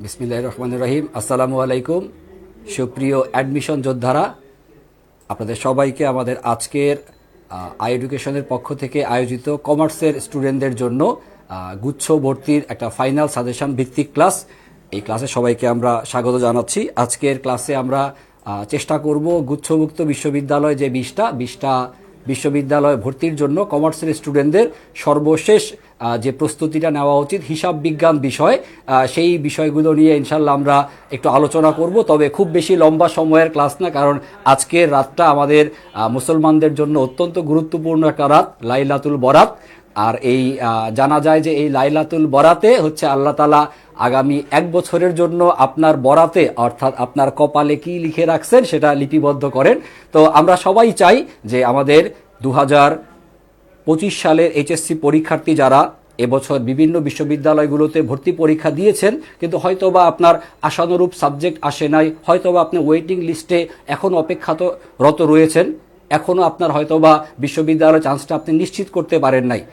বিসমিল্লাহির রহমানির রহিম। আসসালামু আলাইকুম। সুপ্রিয় অ্যাডমিশন যোদ্ধারা, আপনাদের সবাইকে আমাদের আজকের আই এডুকেশনের পক্ষ থেকে আয়োজিত কমার্সের স্টুডেন্টদের জন্য গুচ্ছ ভর্তির একটা ফাইনাল সাজেশন ভিত্তিক ক্লাস, এই ক্লাসে সবাইকে আমরা স্বাগত জানাচ্ছি। আজকের ক্লাসে আমরা চেষ্টা করব গুচ্ছভুক্ত বিশ্ববিদ্যালয় যে 20টা বিশ্ববিদ্যালয় ভর্তির জন্য কমার্সের স্টুডেন্টদের সর্বশেষ যে প্রস্তুতিটা নেওয়া উচিত হিসাব বিজ্ঞান বিষয়, সেই বিষয়গুলো নিয়ে ইনশাল্লাহ আমরা একটু আলোচনা করব। তবে খুব বেশি লম্বা সময়ের ক্লাস না, কারণ আজকের রাতটা আমাদের মুসলমানদের জন্য অত্যন্ত গুরুত্বপূর্ণ একটা রাত, লাইলাতুল বরাত। আর এই জানা যায় যে এই লাইলাতুল বরাতে হচ্ছে আল্লাহ তাআলা আগামী 1 বছরের জন্য আপনার বরাতে অর্থাৎ আপনার কপালে কি লিখে রাখছেন সেটা লিপিবদ্ধ করেন। তো আমরা সবাই চাই যে আমাদের 2025 সালের এইচএসসি পরীক্ষার্থী যারা এবছর বিভিন্ন বিশ্ববিদ্যালয়গুলোতে ভর্তি পরীক্ষা দিয়েছেন, কিন্তু হয়তোবা আপনার আশানুরূপ সাবজেক্ট আসে নাই, হয়তোবা আপনি ওয়েটিং লিস্টে এখনও অপেক্ষারত রয়েছেন, এখনও আপনার হয়তোবা বিশ্ববিদ্যালয় চান্সটা আপনি নিশ্চিত করতে পারেন নাই।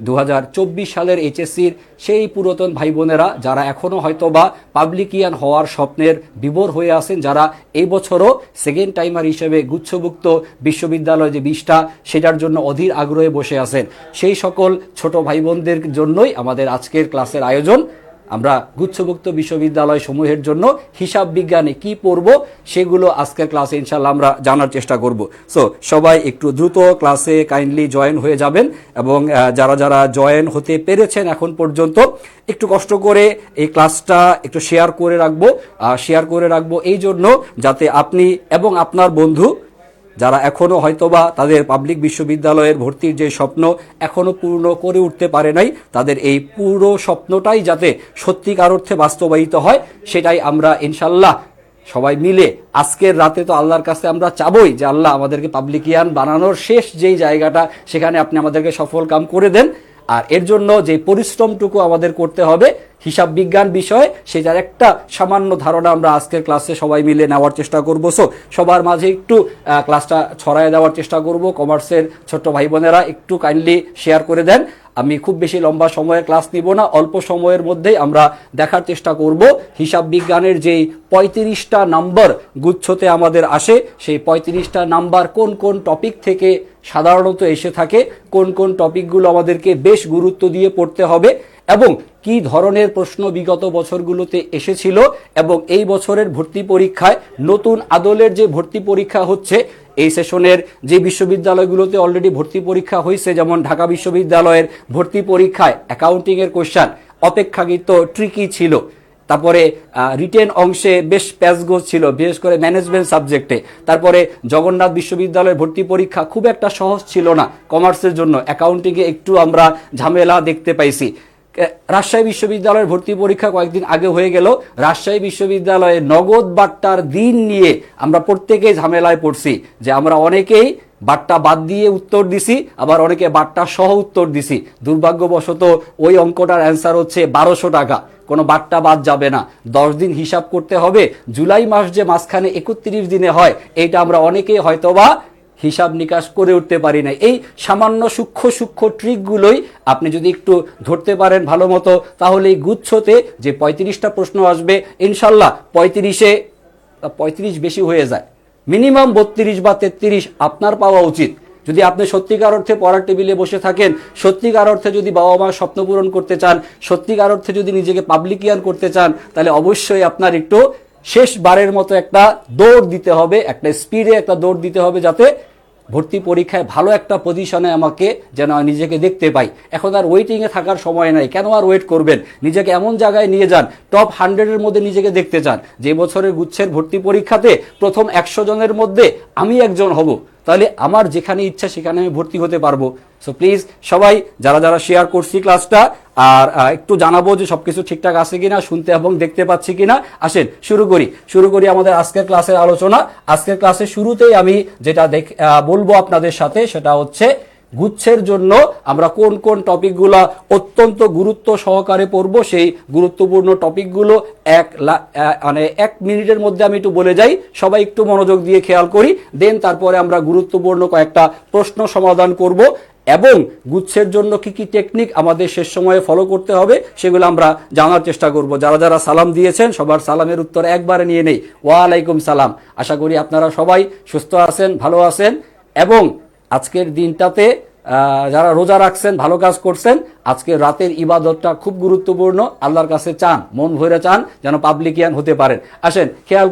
2024 সালের এইচএসসির সেই পুরাতন ভাই বোনেরা যারা এখনও হয়তোবা পাবলিকিয়ান হওয়ার স্বপ্নের বিভোর হয়ে আছেন, যারা এই বছরও সেকেন্ড টাইমার হিসেবে গুচ্ছভুক্ত বিশ্ববিদ্যালয় যে 20টা সেটার জন্য অধীর আগ্রহে বসে আছেন, সেই সকল ছোট ভাই বোনদের জন্যই আমাদের আজকের ক্লাসের আয়োজন। আমরা গুচ্ছভুক্ত বিশ্ববিদ্যালয় সমূহের জন্য হিসাব বিজ্ঞানে কি পড়ব সেগুলো আজকের ক্লাসে ইনশাল্লাহ আমরা জানার চেষ্টা করব। সো সবাই একটু দ্রুত ক্লাসে কাইন্ডলি জয়েন হয়ে যাবেন, এবং যারা যারা জয়েন হতে পেরেছেন এখন পর্যন্ত একটু কষ্ট করে এই ক্লাসটা একটু শেয়ার করে রাখবো এই জন্য যাতে আপনি এবং আপনার বন্ধু যারা এখনও হয়তোবা তাদের পাবলিক বিশ্ববিদ্যালয়ের ভর্তির যে স্বপ্ন এখনও পূর্ণ করে উঠতে পারে নাই, তাদের এই পুরো স্বপ্নটাই যাতে সত্যিকার অর্থে বাস্তবায়িত হয়, সেটাই আমরা ইনশাল্লাহ সবাই মিলে আজকের রাতে তো আল্লাহর কাছে আমরা চাবই যে আল্লাহ আমাদেরকে পাবলিকিয়ান বানানোর শেষ যেই জায়গাটা সেখানে আপনি আমাদেরকে সফল কাম করে দেন। আর এর জন্য যে পরিশ্রমটুকু আমাদের করতে হবে হিসাব বিজ্ঞান বিষয়, সেটার একটা সামান্য ধারণা আমরা আজকের ক্লাসে সবাই মিলে নেওয়ার চেষ্টা করব। সো সবার মাঝে একটু ক্লাসটা ছড়ায় দেওয়ার চেষ্টা করব। কমার্সের ছোট্ট ভাই বোনেরা একটু কাইন্ডলি শেয়ার করে দেন। আমি খুব বেশি লম্বা সময়ের ক্লাস নিব না, অল্প সময়ের মধ্যেই আমরা দেখার চেষ্টা করব হিসাব বিজ্ঞানের যেই 35টা নাম্বার গুচ্ছতে আমাদের আসে, সেই 35টা নাম্বার কোন কোন টপিক থেকে সাধারণত এসে থাকে, কোন কোন টপিকগুলো আমাদেরকে বেশ গুরুত্ব দিয়ে পড়তে হবে, এবং কি ধরনের প্রশ্ন বিগত বছরগুলোতে এসেছিল, এবং এই বছরের ভর্তি পরীক্ষায় নতুন আদলের যে ভর্তি পরীক্ষা হচ্ছে এই সেশনের যে বিশ্ববিদ্যালয়গুলোতে অলরেডি ভর্তি পরীক্ষা হয়েছে, যেমন ঢাকা বিশ্ববিদ্যালয়ের ভর্তি পরীক্ষায় অ্যাকাউন্টিংয়ের কোশ্চেন অপেক্ষাকৃত ট্রিকি ছিল, তারপরে রিটেন অংশে বেশ প্যাচগোজ ছিল, বিশেষ করে ম্যানেজমেন্ট সাবজেক্টে। তারপরে জগন্নাথ বিশ্ববিদ্যালয়ের ভর্তি পরীক্ষা খুব একটা সহজ ছিল না কমার্সের জন্য, অ্যাকাউন্টিংয়ে একটু আমরা ঝামেলা দেখতে পাইছি। রাজশাহী বিশ্ববিদ্যালয়ের ভর্তি পরীক্ষা কয়েকদিন আগে হয়ে গেল, রাজশাহী বিশ্ববিদ্যালয়ে নগদ বাট্টার দিন নিয়ে আমরা প্রত্যেকেই ঝামেলায় পড়ছি, যে আমরা অনেকেই বাট্টা বাদ দিয়ে উত্তর দিছি, আবার অনেকে বাট্টা সহ উত্তর দিছি। দুর্ভাগ্যবশত ওই অঙ্কটার অ্যান্সার হচ্ছে 1200 টাকা, কোনো বাট্টা বাদ যাবে না, 10 দিন হিসাব করতে হবে। জুলাই মাস যে মাঝখানে 31 দিনে হয়, এইটা আমরা অনেকেই হয়তোবা হিসাব নিকাশ করে উঠতে পারি না। এই সামান্য সূক্ষ্ম ট্রিকগুলোই আপনি যদি একটু ধরতে পারেন ভালো মতো, তাহলে এই গুচ্ছতে যে 35টা প্রশ্ন আসবে ইনশাল্লাহ 35 বেশি হয়ে যায়, মিনিমাম 32 বা 33 আপনার পাওয়া উচিত। যদি আপনি সত্যিকার অর্থে পড়ার টেবিলে বসে থাকেন, সত্যিকার অর্থে যদি বাবা মার স্বপ্ন পূরণ করতে চান, সত্যিকার অর্থে যদি নিজেকে পাবলিকিয়ান করতে চান, তাহলে অবশ্যই আপনার একটু শেষবারের মতো একটা দৌড় দিতে হবে, একটা স্পিডে একটা দৌড় দিতে হবে, যাতে ভর্তি পরীক্ষায় ভালো একটা পজিশনে আমাকে যেন নিজেকে দেখতে পাই। এখন আর ওয়েটিংয়ে থাকার সময় নাই, কেন আর ওয়েট করবেন? নিজেকে এমন জায়গায় নিয়ে যান, টপ 100-এর মধ্যে নিজেকে দেখতে চান, যে বছরের গুচ্ছের ভর্তি পরীক্ষাতে প্রথম 100 জনের মধ্যে আমি একজন হব, তাহলে আমার যেখানে ইচ্ছা সেখানে আমি ভর্তি হতে পারবো। সো প্লিজ সবাই যারা যারা শেয়ার করছি ক্লাসটা, আর একটু জানাবো যে সবকিছু ঠিকঠাক আছে কিনা, শুনতে এবং দেখতে পাচ্ছি কিনা। আসেন শুরু করি আমাদের আজকের ক্লাসের আলোচনা। আজকের ক্লাসের শুরুতেই আমি যেটা বলবো আপনাদের সাথে, সেটা হচ্ছে গুচ্ছের জন্য আমরা কোন কোন টপিকগুলো অত্যন্ত গুরুত্ব সহকারে পড়বো, সেই গুরুত্বপূর্ণ টপিকগুলো 1 মিনিটের মধ্যে আমি একটু বলে যাই, সবাই একটু মনোযোগ দিয়ে খেয়াল করি, দেন তারপরে আমরা গুরুত্বপূর্ণ কয়েকটা প্রশ্ন সমাধান করব। এবং গুচ্ছের জন্য কি কি টেকনিক আমাদের শেষ সময়ে ফলো করতে হবে সেগুলো আমরা জানার চেষ্টা করব। যারা যারা সালাম দিয়েছেন সবার সালামের উত্তর একবারে নিয়ে নেই। ওয়ালাইকুম সালাম। আশা করি আপনারা সবাই সুস্থ আছেন, ভালো আছেন এবং আজকের দিনটাতে যারা রোজা রাখছেন, ভালো কাজ করছেন। আজকে রাতের ইবাদতটা খুব গুরুত্বপূর্ণ, আল্লাহর কাছে চান, মন ভরে চান যেন পাবলিকিয়ান হতে পারেন। আসেন খেয়াল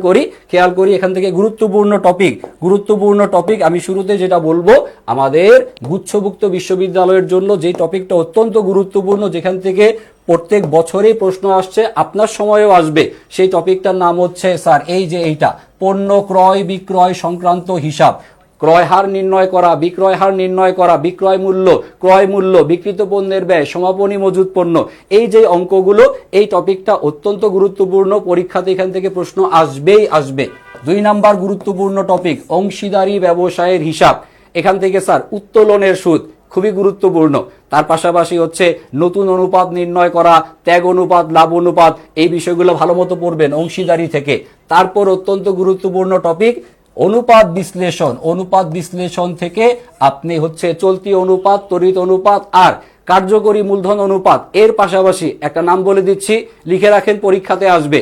করি এখান থেকে গুরুত্বপূর্ণ টপিক আমি শুরুতে যেটা বলবো, আমাদের গুচ্ছভুক্ত বিশ্ববিদ্যালয়ের জন্য যে টপিকটা অত্যন্ত গুরুত্বপূর্ণ, যেখান থেকে প্রত্যেক বছরেই প্রশ্ন আসছে, আপনার সময়ও আসবে, সেই টপিকটার নাম হচ্ছে স্যার এইটা পণ্য ক্রয় বিক্রয় সংক্রান্ত হিসাব। ক্রয় হার নির্ণয় করা, বিক্রয় হার নির্ণয় করা, বিক্রয় মূল্য, ক্রয় মূল্য, বিক্রিত পণ্যের ব্যয়, সমাপনী মজুদ পণ্য, এই যে অঙ্কগুলো, এই টপিকটা অত্যন্ত গুরুত্বপূর্ণ। পরীক্ষাতে এখান থেকে প্রশ্ন আসবে। 2 নাম্বার গুরুত্বপূর্ণ টপিক অংশীদারি ব্যবসায়ের হিসাব। এখান থেকে স্যার উত্তোলনের সুদ খুবই গুরুত্বপূর্ণ। তার পাশাপাশি হচ্ছে নতুন অনুপাত নির্ণয় করা, ত্যাগ অনুপাত, লাভ অনুপাত, এই বিষয়গুলো ভালো মতো পড়বেন অংশীদারি থেকে। তারপর অত্যন্ত গুরুত্বপূর্ণ টপিক অনুপাত বিশ্লেষণ থেকে আপনি হচ্ছে চলতি অনুপাত, তড়িৎ অনুপাত আর কার্যকরী মূলধন অনুপাত, এর পাশাপাশি একটা নাম বলে দিচ্ছি, লিখে রাখেন, পরীক্ষাতে আসবে,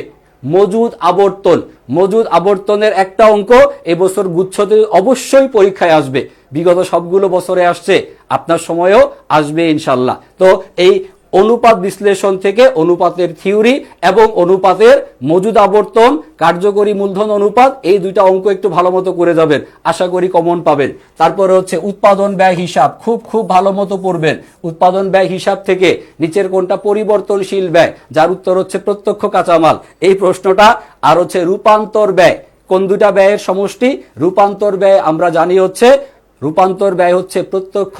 মজুদ আবর্তনের একটা অঙ্ক এবছর গুচ্ছতে অবশ্যই পরীক্ষায় আসবে। বিগত সবগুলো বছরে আসছে, আপনার সময়ও আসবে ইনশাল্লাহ। তো এই অনুপাত বিশ্লেষণ থেকে অনুপাতের থিওরি এবং অনুপাতের মজুদ আবর্তন, কার্যকরী মূলধন অনুপাত, এই 2টা অঙ্ক একটু ভালো মতো করে যাবেন, আশা করি কমন পাবেন। তারপরে হচ্ছে উৎপাদন ব্যয় হিসাব, খুব ভালো মতো পড়বেন। উৎপাদন ব্যয় হিসাব থেকে নিচের কোনটা পরিবর্তনশীল ব্যয়, যার উত্তর হচ্ছে প্রত্যক্ষ কাঁচামাল, এই প্রশ্নটা। আর হচ্ছে রূপান্তর ব্যয়, কোন 2টা ব্যয়ের সমষ্টি? রূপান্তর ব্যয় আমরা জানি হচ্ছে, রূপান্তর ব্যয় হচ্ছে প্রত্যক্ষ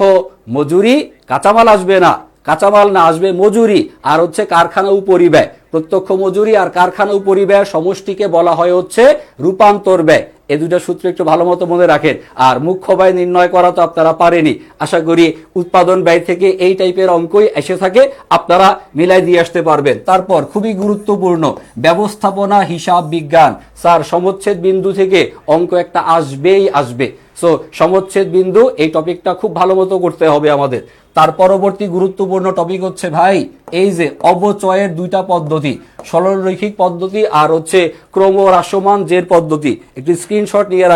মজুরি, কাঁচামাল না, আসবে মজুরি আর হচ্ছে কারখানা উপরিব্যয়। প্রত্যক্ষ মজুরি আর কারখানা উপরিব্যয় সমষ্টিকে বলা হয় হচ্ছে রূপান্তর ব্যয়। এই 2টা সূত্র একটু ভালো মতো মনে রাখেন। আর মুখ্য ব্যয় নির্ণয় করা তো আপনারা পারেনি, আশা করি উৎপাদন ব্যয় থেকে এই টাইপের অঙ্কই এসে থাকে, আপনারা মিলাই দিয়ে আসতে পারবেন। তারপর খুবই গুরুত্বপূর্ণ ব্যবস্থাপনা হিসাব বিজ্ঞান। স্যার সমচ্ছেদ বিন্দু থেকে অঙ্ক একটা আসবে। সো সমচ্ছেদ বিন্দু, এই টপিকটা খুব ভালো মতো করতে হবে আমাদের। তার পরবর্তী গুরুত্বপূর্ণ টপিক হচ্ছে ভাই এই যে অবচয়ের 2টা পদ্ধতি, সরলরৈখিক পদ্ধতি আর হচ্ছে ক্রমহ্রাসমান জের পদ্ধতি। একটু স্ক্রিনশট নিয়ে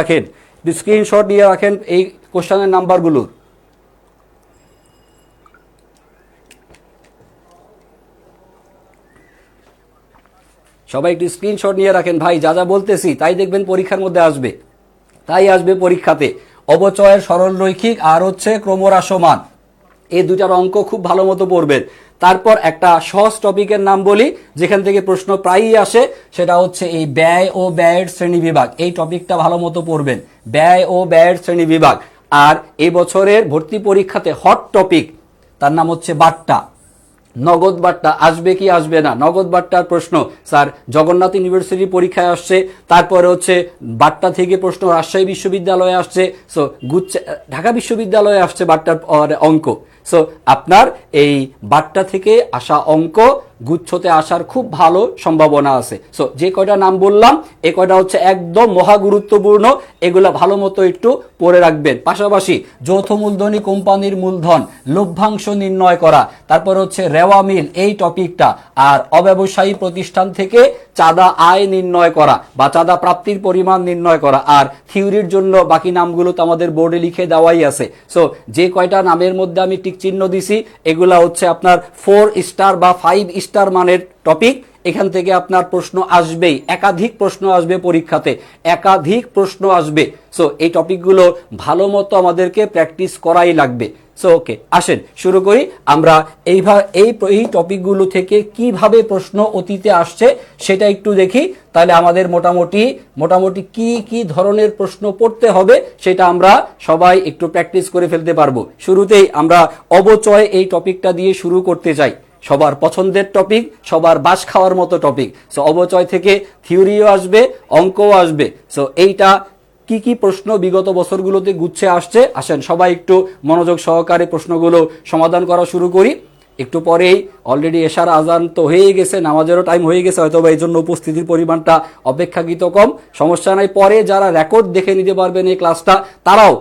রাখেন এই কোশ্চেনের নাম্বারগুলো। সবাই একটু স্ক্রিনশট নিয়ে রাখেন ভাই, যা বলতেছি তাই দেখবেন পরীক্ষার মধ্যে আসবে, তাই আসবে পরীক্ষাতে। অবচয়ের সরলরৈখিক আর হচ্ছে ক্রমহ্রাসমান, এই 2টার অঙ্ক খুব ভালো মতো পড়বেন। তারপর একটা সহজ টপিকের নাম বলি, যেখান থেকে প্রশ্ন প্রায়ই আসে, সেটা হচ্ছে এই ব্যয় ও ব্যয়ের শ্রেণীবিভাগ। এই টপিকটা ভালো মতো পড়বেন, ব্যয় ও ব্যয়ের শ্রেণীবিভাগ। আর এই বছরের ভর্তি পরীক্ষাতে হট টপিক, তার নাম হচ্ছে বাট্টা, নগদ বাট্টা। আসবে কি আসবে না নগদ বাট্টার প্রশ্ন? স্যার জগন্নাথ ইউনিভার্সিটি পরীক্ষায় আসছে, তারপরে হচ্ছে বাট্টা থেকে প্রশ্ন রাজশাহী বিশ্ববিদ্যালয়ে আসছে, সো ঢাকা বিশ্ববিদ্যালয়ে আসছে বাট্টার অঙ্ক। সো আপনার এই বাট্টা থেকে আসা অঙ্ক গুচ্ছতে আসার খুব ভালো সম্ভাবনা আছে। সো যে কয়টা নাম বললাম, এ কয়টা হচ্ছে একদম মহা গুরুত্বপূর্ণ, এগুলা ভালো মতো একটু পড়ে রাখবেন। পাশাপাশি যৌথ মূলধনী কোম্পানির মূলধন, লভ্যাংশ নির্ণয় করা, তারপর হচ্ছে রেওয়া মিল, এই টপিকটা। আর অব্যবসায়ী প্রতিষ্ঠান থেকে চাঁদা আয় নির্ণয় করা বা চাঁদা প্রাপ্তির পরিমাণ নির্ণয় করা। আর থিওরির জন্য বাকি নামগুলো তো আমাদের বোর্ডে লিখে দেওয়াই আছে। সো যে কয়টা নামের মধ্যে আমি টিক চিহ্ন দিছি, এগুলা হচ্ছে আপনার 4 স্টার বা 5 স্টার মানের টপিক। এখান থেকে আপনার প্রশ্ন আসবেই, একাধিক প্রশ্ন আসবে পরীক্ষাতে, সো এই টপিকগুলো ভালো মতো আমাদেরকে প্র্যাকটিস করাই লাগবে। সো ওকে, আসেন শুরু করি। আমরা এই টপিকগুলো থেকে কিভাবে প্রশ্ন অতীতে আসছে সেটা একটু দেখি, তাহলে আমাদের মোটামুটি কি ধরনের প্রশ্ন পড়তে হবে সেটা আমরা সবাই একটু প্র্যাকটিস করে ফেলতে পারবো। শুরুতেই আমরা অবচয় এই টপিকটা দিয়ে শুরু করতে চাই। সবার পছন্দের টপিক, সবার বাস খাওয়ার মতো টপিক। সো অবচয় থেকে থিওরিও আসবে, অঙ্কও আসবে। সো এইটা কি প্রশ্ন বিগত বছরগুলোতে গুচ্ছে আসছে, আসেন সবাই একটু মনোযোগ সহকারে প্রশ্নগুলো সমাধান করা শুরু করি। একটু পরেই অলরেডি এশার আজান তো হয়ে গেছে, নামাজেরও টাইম হয়ে গেছে, হয়তো বা এই জন্য উপস্থিতির পরিমাণটা অপেক্ষাকৃত কম, সমস্যা নাই। পরে যারা রেকর্ড দেখে নিতে পারবেন এই ক্লাসটা, তারাও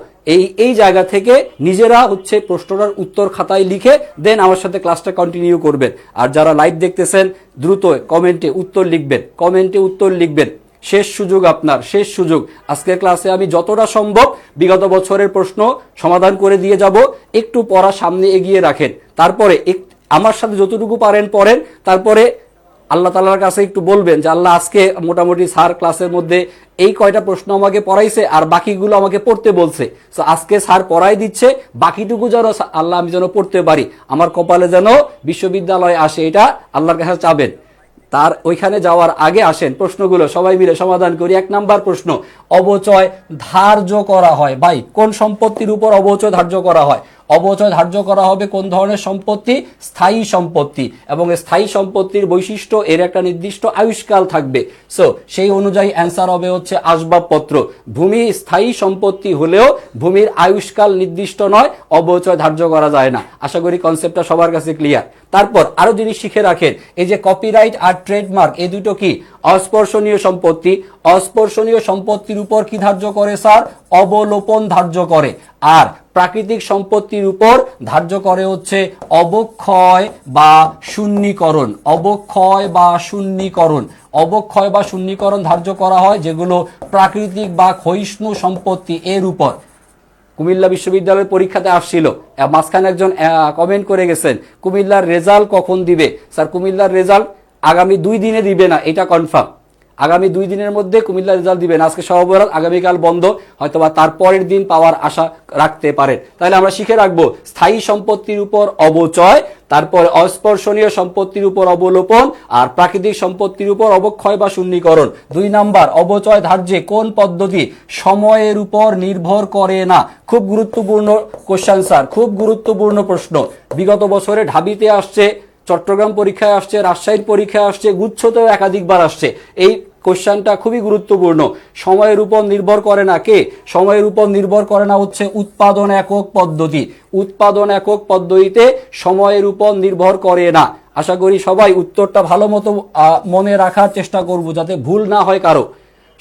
এই জায়গা থেকে নিজেরা হচ্ছে প্রশ্নটার উত্তর খাতায় লিখে দেন আমার সাথে ক্লাসটা কন্টিনিউ করবেন। আর যারা লাইভ দেখতেছেন দ্রুত কমেন্টে উত্তর লিখবেন। শেষ সুযোগ আপনার, শেষ সুযোগ। আজকের ক্লাসে আমি যতটা সম্ভব বিগত বছরের প্রশ্ন সমাধান করে দিয়ে যাব। একটু পড়া সামনে এগিয়ে রাখেন, তারপরে আমার সাথে যতটুকু পারেন পড়েন, তারপরে আল্লাহ তাআলার কাছে একটু বলবেন যে আল্লাহ আজকে মোটামুটি স্যার ক্লাসের মধ্যে এই কয়টা প্রশ্ন আমাকে পড়াইছে আর বাকিগুলো আমাকে পড়তে বলছে, তো আজকে স্যার পড়াই দিচ্ছে, বাকিটুকু যেন আল্লাহ আমি যেন পড়তে পারি, আমার কপালে যেন বিশ্ববিদ্যালয়ে আসে, এটা আল্লাহর কাছে চাবেন। তার ওইখানে যাওয়ার আগে আসেন প্রশ্নগুলো সবাই মিলে সমাধান করি। 1 নাম্বার প্রশ্ন, অবচয় ধার্য করা হয়। ভাই, কোন সম্পত্তির উপর অবচয় ধার্য করা হয়? অবচয় ধার্য করা হবে কোন ধরনের সম্পত্তি? স্থায়ী সম্পত্তি। এবং স্থায়ী সম্পত্তির বৈশিষ্ট্য এর একটা নির্দিষ্ট আয়ুষ্কাল থাকবে। সো সেই অনুযায়ী অ্যান্সার হবে হচ্ছে আসবাবপত্র। ভূমি স্থায়ী সম্পত্তি হলেও ভূমির আয়ুষ্কাল নির্দিষ্ট নয়, অবচয় ধার্য করা যায় না। আশা করি কনসেপ্টটা সবার কাছে ক্লিয়ার। তারপর আরো জিনিস শিখে রাখেন, এই যে কপিরাইট আর ট্রেডমার্ক, এই দুটো কি? অস্পর্শনীয় সম্পত্তি। অস্পর্শনীয় সম্পত্তির উপর কি ধার্য করে স্যার? অবলোপন ধার্য করে। আর প্রাকৃতিক সম্পত্তির উপর ধার্য করে হচ্ছে অবক্ষয় বা শূন্যীকরণ। অবক্ষয় বা শূন্যীকরণ। অবক্ষয় বা শূন্যীকরণ ধার্য করা হয় যেগুলো প্রাকৃতিক বা ক্ষয়িষ্ণু সম্পত্তি এর উপর। কুমিল্লা বিশ্ববিদ্যালয়ের পরীক্ষাতে আসছিল, মাঝখানে একজন কমেন্ট করে গেছেন কুমিল্লার রেজাল্ট কখন দিবে? স্যার, কুমিল্লার রেজাল্ট আগামী 2 দিনে দিবে না, এটা কনফার্ম। আগামী 2 দিনের মধ্যে কুমিল্লার রেজাল্ট দিবেন। আজকে সহবরাত, আগামীকাল বন্ধ, হয়তোবা তারপরের দিন পাওয়ার আশা রাখতে পারেন। তাহলে আমরা শিখে রাখবো স্থায়ী সম্পত্তির উপর অবচয়, তারপর অস্পর্শনীয় সম্পত্তির উপর অবলোপন, আর প্রাকৃতিক সম্পত্তির উপর অবক্ষয় বা শূন্যীকরণ। 2 নাম্বার, অবচয় ধার্যে কোন পদ্ধতি সময়ের উপর নির্ভর করে না? খুব গুরুত্বপূর্ণ কোশ্চেন স্যার, খুব গুরুত্বপূর্ণ প্রশ্ন। বিগত বছরে ঢাবিতে আসছে, চট্টগ্রাম পরীক্ষায় আসছে, রাজশাহীর পরীক্ষায় আসছে, গুচ্ছতেও একাধিকবার আসছে। এই কোশ্চেনটা খুবই গুরুত্বপূর্ণ। সময়ের উপর নির্ভর করে না কে? সময়ের উপর নির্ভর করে না হচ্ছে উৎপাদন একক পদ্ধতি। উৎপাদন একক পদ্ধতিতে সময়ের উপর নির্ভর করে না। আশা করি সবাই উত্তরটা ভালো মতো মনে রাখার চেষ্টা করব যাতে ভুল না হয় কারো।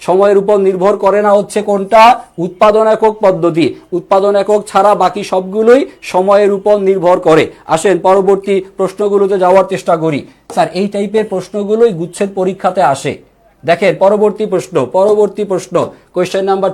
সময়ের উপর নির্ভর করে না হচ্ছে কোনটা? উৎপাদন একক পদ্ধতি। উৎপাদন একক ছাড়া বাকি সবগুলোই সময়ের উপর নির্ভর করে। আসেন পরবর্তী প্রশ্নগুলোতে যাওয়ার চেষ্টা করি। স্যার, এই টাইপের প্রশ্নগুলোই গুচ্ছের পরীক্ষাতে আসে। দেখেন পরবর্তী প্রশ্ন কোয়েশ্চেন নাম্বার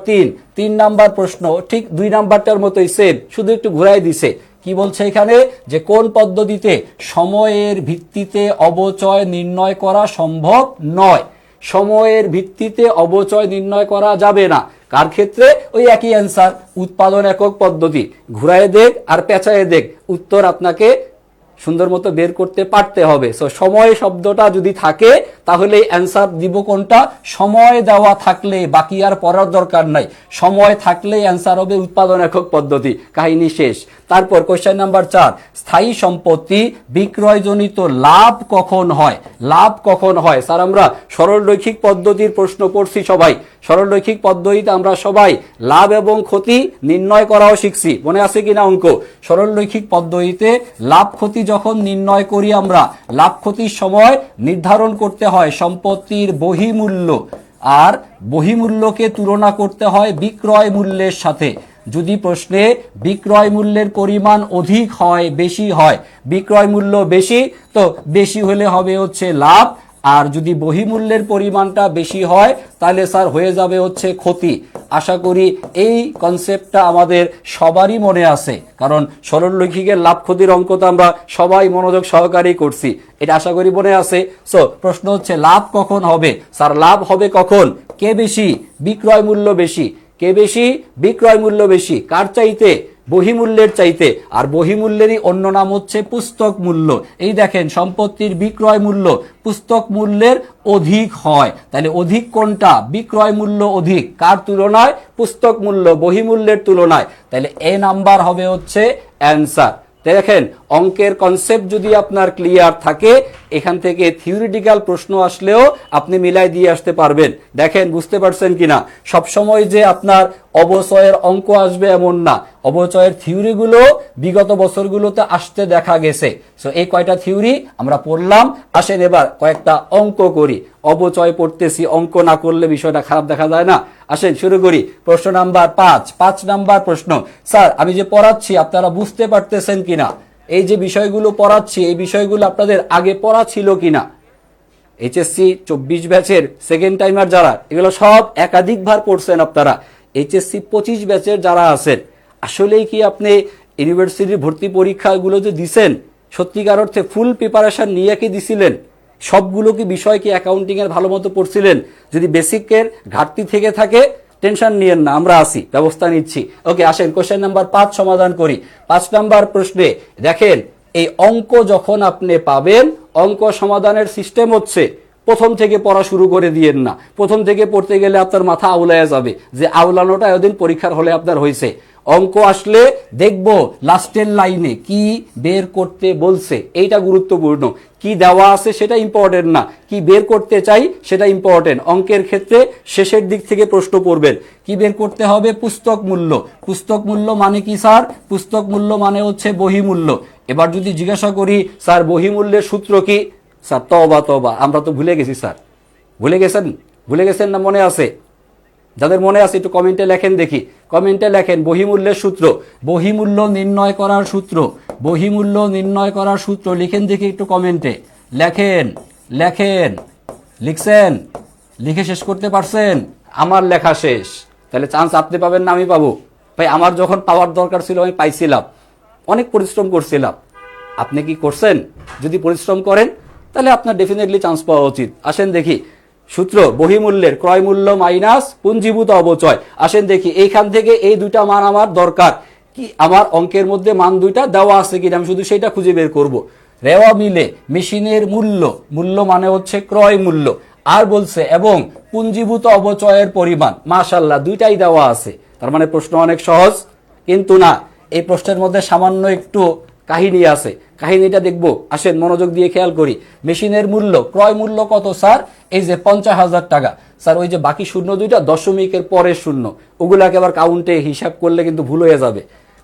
3 নাম্বার প্রশ্ন ঠিক 2 নাম্বারটার মতোই সেম, শুধু একটু ঘুরাই দিছে। কি বলছে এখানে? যে কোন পদ্ধতিতে সময়ের ভিত্তিতে অবচয় নির্ণয় করা সম্ভব নয়? সময়ের ভিত্তিতে অবচয় নির্ণয় করা যাবে না। কার ক্ষেত্রে? ওই একই অ্যান্সার, উৎপাদন একক পদ্ধতি। ঘুরায় দেখ আর পেঁচায় দেখ, উত্তর আপনাকে সুন্দর মতো বের করতে পারতে হবে। সো সময় শব্দটা যদি থাকে তাহলে অ্যান্সার দিব কোনটা? সময় দেওয়া থাকলে বাকি আর পড়ার দরকার নাই, সময় থাকলে অ্যান্সার হবে উৎপাদন একক পদ্ধতি, কাহিনী শেষ। তারপর কোশ্চেন নাম্বার 4, স্থায়ী সম্পত্তি বিক্রয়জনিত লাভ কখন হয়? লাভ কখন হয়? স্যার, আমরা সরলরৈখিক পদ্ধতির প্রশ্ন পড়ছি সবাই। সরলরৈখিক পদ্ধতিতে আমরা সবাই লাভ এবং ক্ষতি নির্ণয় করাও শিখছি, মনে আছে কিনা অঙ্ক? সরলরৈখিক পদ্ধতিতে লাভ ক্ষতি যখন নির্ণয় করি আমরা, লাভ ক্ষতির সময় নির্ধারণ করতে হয় সম্পত্তির বহিমূল্য, আর বহিমূল্যকে তুলনা করতে হয় বিক্রয় মূল্যের সাথে। যদি প্রশ্নে বিক্রয় মূল্যের পরিমাণ অধিক হয়, বেশি হয়, বিক্রয় মূল্য বেশি, তো বেশি হলে হবে হচ্ছে লাভ, আর যদি বহিমূল্যের পরিমাণটা বেশি হয় তাহলে স্যার হয়ে যাবে হচ্ছে ক্ষতি। আশা করি এই কনসেপ্টটা আমাদের সবারই মনে আছে, কারণ সরলরৈখিকের লাভ ক্ষতির অঙ্ক তো আমরা সবাই মনোযোগ সহকারেই করছি, এটা আশা করি মনে আছে। সো প্রশ্ন হচ্ছে লাভ কখন হবে? স্যার, লাভ হবে কখন? কে বেশি? বিক্রয় মূল্য বেশি। কে বেশি? বিক্রয় মূল্য বেশি। কার চাইতে? বহিমূল্যের চাইতে। আর বহিমূল্যেরই অন্য নাম হচ্ছে পুস্তক মূল্য। এই দেখেন, সম্পত্তির বিক্রয় মূল্য পুস্তক মূল্যের অধিক হয়, তাহলে অধিক কোনটা? বিক্রয় মূল্য অধিক। কার তুলনায়? পুস্তক মূল্য বহিমূল্যের তুলনায়। তাহলে এ নাম্বার হবে হচ্ছে অ্যান্সার। দেখেন অঙ্কের কনসেপ্ট যদি আপনার ক্লিয়ার থাকে, এখান থেকে থিওরিটিক্যাল প্রশ্ন আসলেও আপনি মিলাই দিয়ে আসতে পারবেন। দেখেন বুঝতে পারছেন কিনা, সবসময় যে আপনার অবচয়ের অঙ্ক আসবে এমন না, অবচয়ের থিওরিগুলো বিগত বছরগুলোতে আসতে দেখা গেছে। সো এই কয়টা থিওরি আমরা পড়লাম, আসেন এবার কয়েকটা অঙ্ক করি। অবচয় পড়তেছি, অঙ্ক না করলে বিষয়টা খারাপ দেখা যায় না। আসেন শুরু করি। প্রশ্ন নাম্বার 5 নাম্বার প্রশ্ন, স্যার আমি যে পড়াচ্ছি আপনারা বুঝতে পারতেছেন কিনা, এই যে বিষয়গুলো পড়াচ্ছি এই বিষয়গুলো আপনাদের আগে পড়া ছিল কিনা। এইচএসসি 24 ব্যাচের সেকেন্ড টাইমার যারা, এগুলো সব একাধিকবার পড়ছেন আপনারা। এইচএসসি 25 ব্যাচের যারা আছেন, আসলেই কি আপনি ইউনিভার্সিটির ভর্তি পরীক্ষাগুলো যে দিছেন, সত্যিকার অর্থে ফুল প্রিপারেশন নিয়ে কি দিছিলেন? সবগুলো কি বিষয় কি অ্যাকাউন্টিং এর ভালো মতো পড়ছিলেন? যদি বেসিকের ঘাটতি থেকে থাকে টেনশন নিয়েন না, আমরা আছি, ব্যবস্থা নিচ্ছি। ওকে, আসেন কোশ্চেন নাম্বার 5 সমাধান করি। 5 নাম্বার প্রশ্নে দেখেন, এই অঙ্ক যখন আপনি পাবেন, অঙ্ক সমাধানের সিস্টেম হচ্ছে প্রথম থেকে পড়া শুরু করে দিয়েন না। প্রথম থেকে পড়তে গেলে আপনার মাথা আউলায়া যাবে, যে আউলানোটা এতদিন পরীক্ষার হলে আপনার হয়েছে। অঙ্ক আসলে দেখব লাস্টের লাইনে কি বের করতে বলছে, এইটা গুরুত্বপূর্ণ। কি দেওয়া আছে সেটা ইম্পর্টেন্ট না, কি বের করতে চাই সেটা ইম্পর্টেন্ট। অঙ্কের ক্ষেত্রে শেষের দিক থেকে প্রশ্ন পড়বেন, কি বের করতে হবে? পুস্তক মূল্য। পুস্তক মূল্য মানে কি স্যার? পুস্তক মূল্য মানে হচ্ছে বহি মূল্য। এবার যদি জিজ্ঞাসা করি স্যার বহি মূল্যের সূত্র কি, স্যার তবা আমরা তো ভুলে গেছি স্যার। ভুলে গেছেন না মনে আছে? যাদের মনে আছে একটু কমেন্টে লেখেন দেখি, কমেন্টে লেখেন বহিমূল্যের সূত্র, বহিমূল্য নির্ণয় করার সূত্র, বহিমূল্য নির্ণয় করার সূত্র লিখেন দেখি একটু কমেন্টে। লেখেন, লিখছেন? লিখে শেষ করতে পারছেন? আমার লেখা শেষ, তাহলে চান্স আপনি পাবেন না আমি পাবো? ভাই আমার যখন পাওয়ার দরকার ছিল আমি পাইছিলাম, অনেক পরিশ্রম করছিলাম। আপনি কি করছেন? যদি পরিশ্রম করেন তাহলে আপনার ডেফিনেটলি চান্স পাওয়া উচিত। আসেন দেখি সূত্র, বহিমূল্যের ক্রয় মূল্য মাইনাস পুঞ্জীভূত অবচয়। আসেন দেখি এইখান থেকে এই দুইটা মান আমার দরকার কি, আমার অঙ্কের মধ্যে মান দুইটা দেওয়া আছে কিনা আমি শুধু সেটা খুঁজে বের করব। রেওয়া মিলে মেশিনের মূল্য, মূল্য মানে হচ্ছে ক্রয় মূল্য, আর বলছে এবং পুঞ্জীভূত অবচয়ের পরিমাণ। মাশাআল্লাহ দুইটাই দেওয়া আছে, তার মানে প্রশ্ন অনেক সহজ। কিন্তু না, এই প্রশ্নের মধ্যে সামান্য একটু কাহিনী আছে, কাহিনীটা দেখবো। আসেন মনোযোগ দিয়ে খেয়াল করি। মেশিনের মূল্য, ক্রয় মূল্য কত স্যার? এই যে 50,000 টাকা। স্যার ওই যে বাকি শূন্য দুইটা দশমিকের পরের শূন্য, ওগুলাকে আবার কাউন্টে হিসাব করলে কিন্তু ভুল হয়ে যাবে।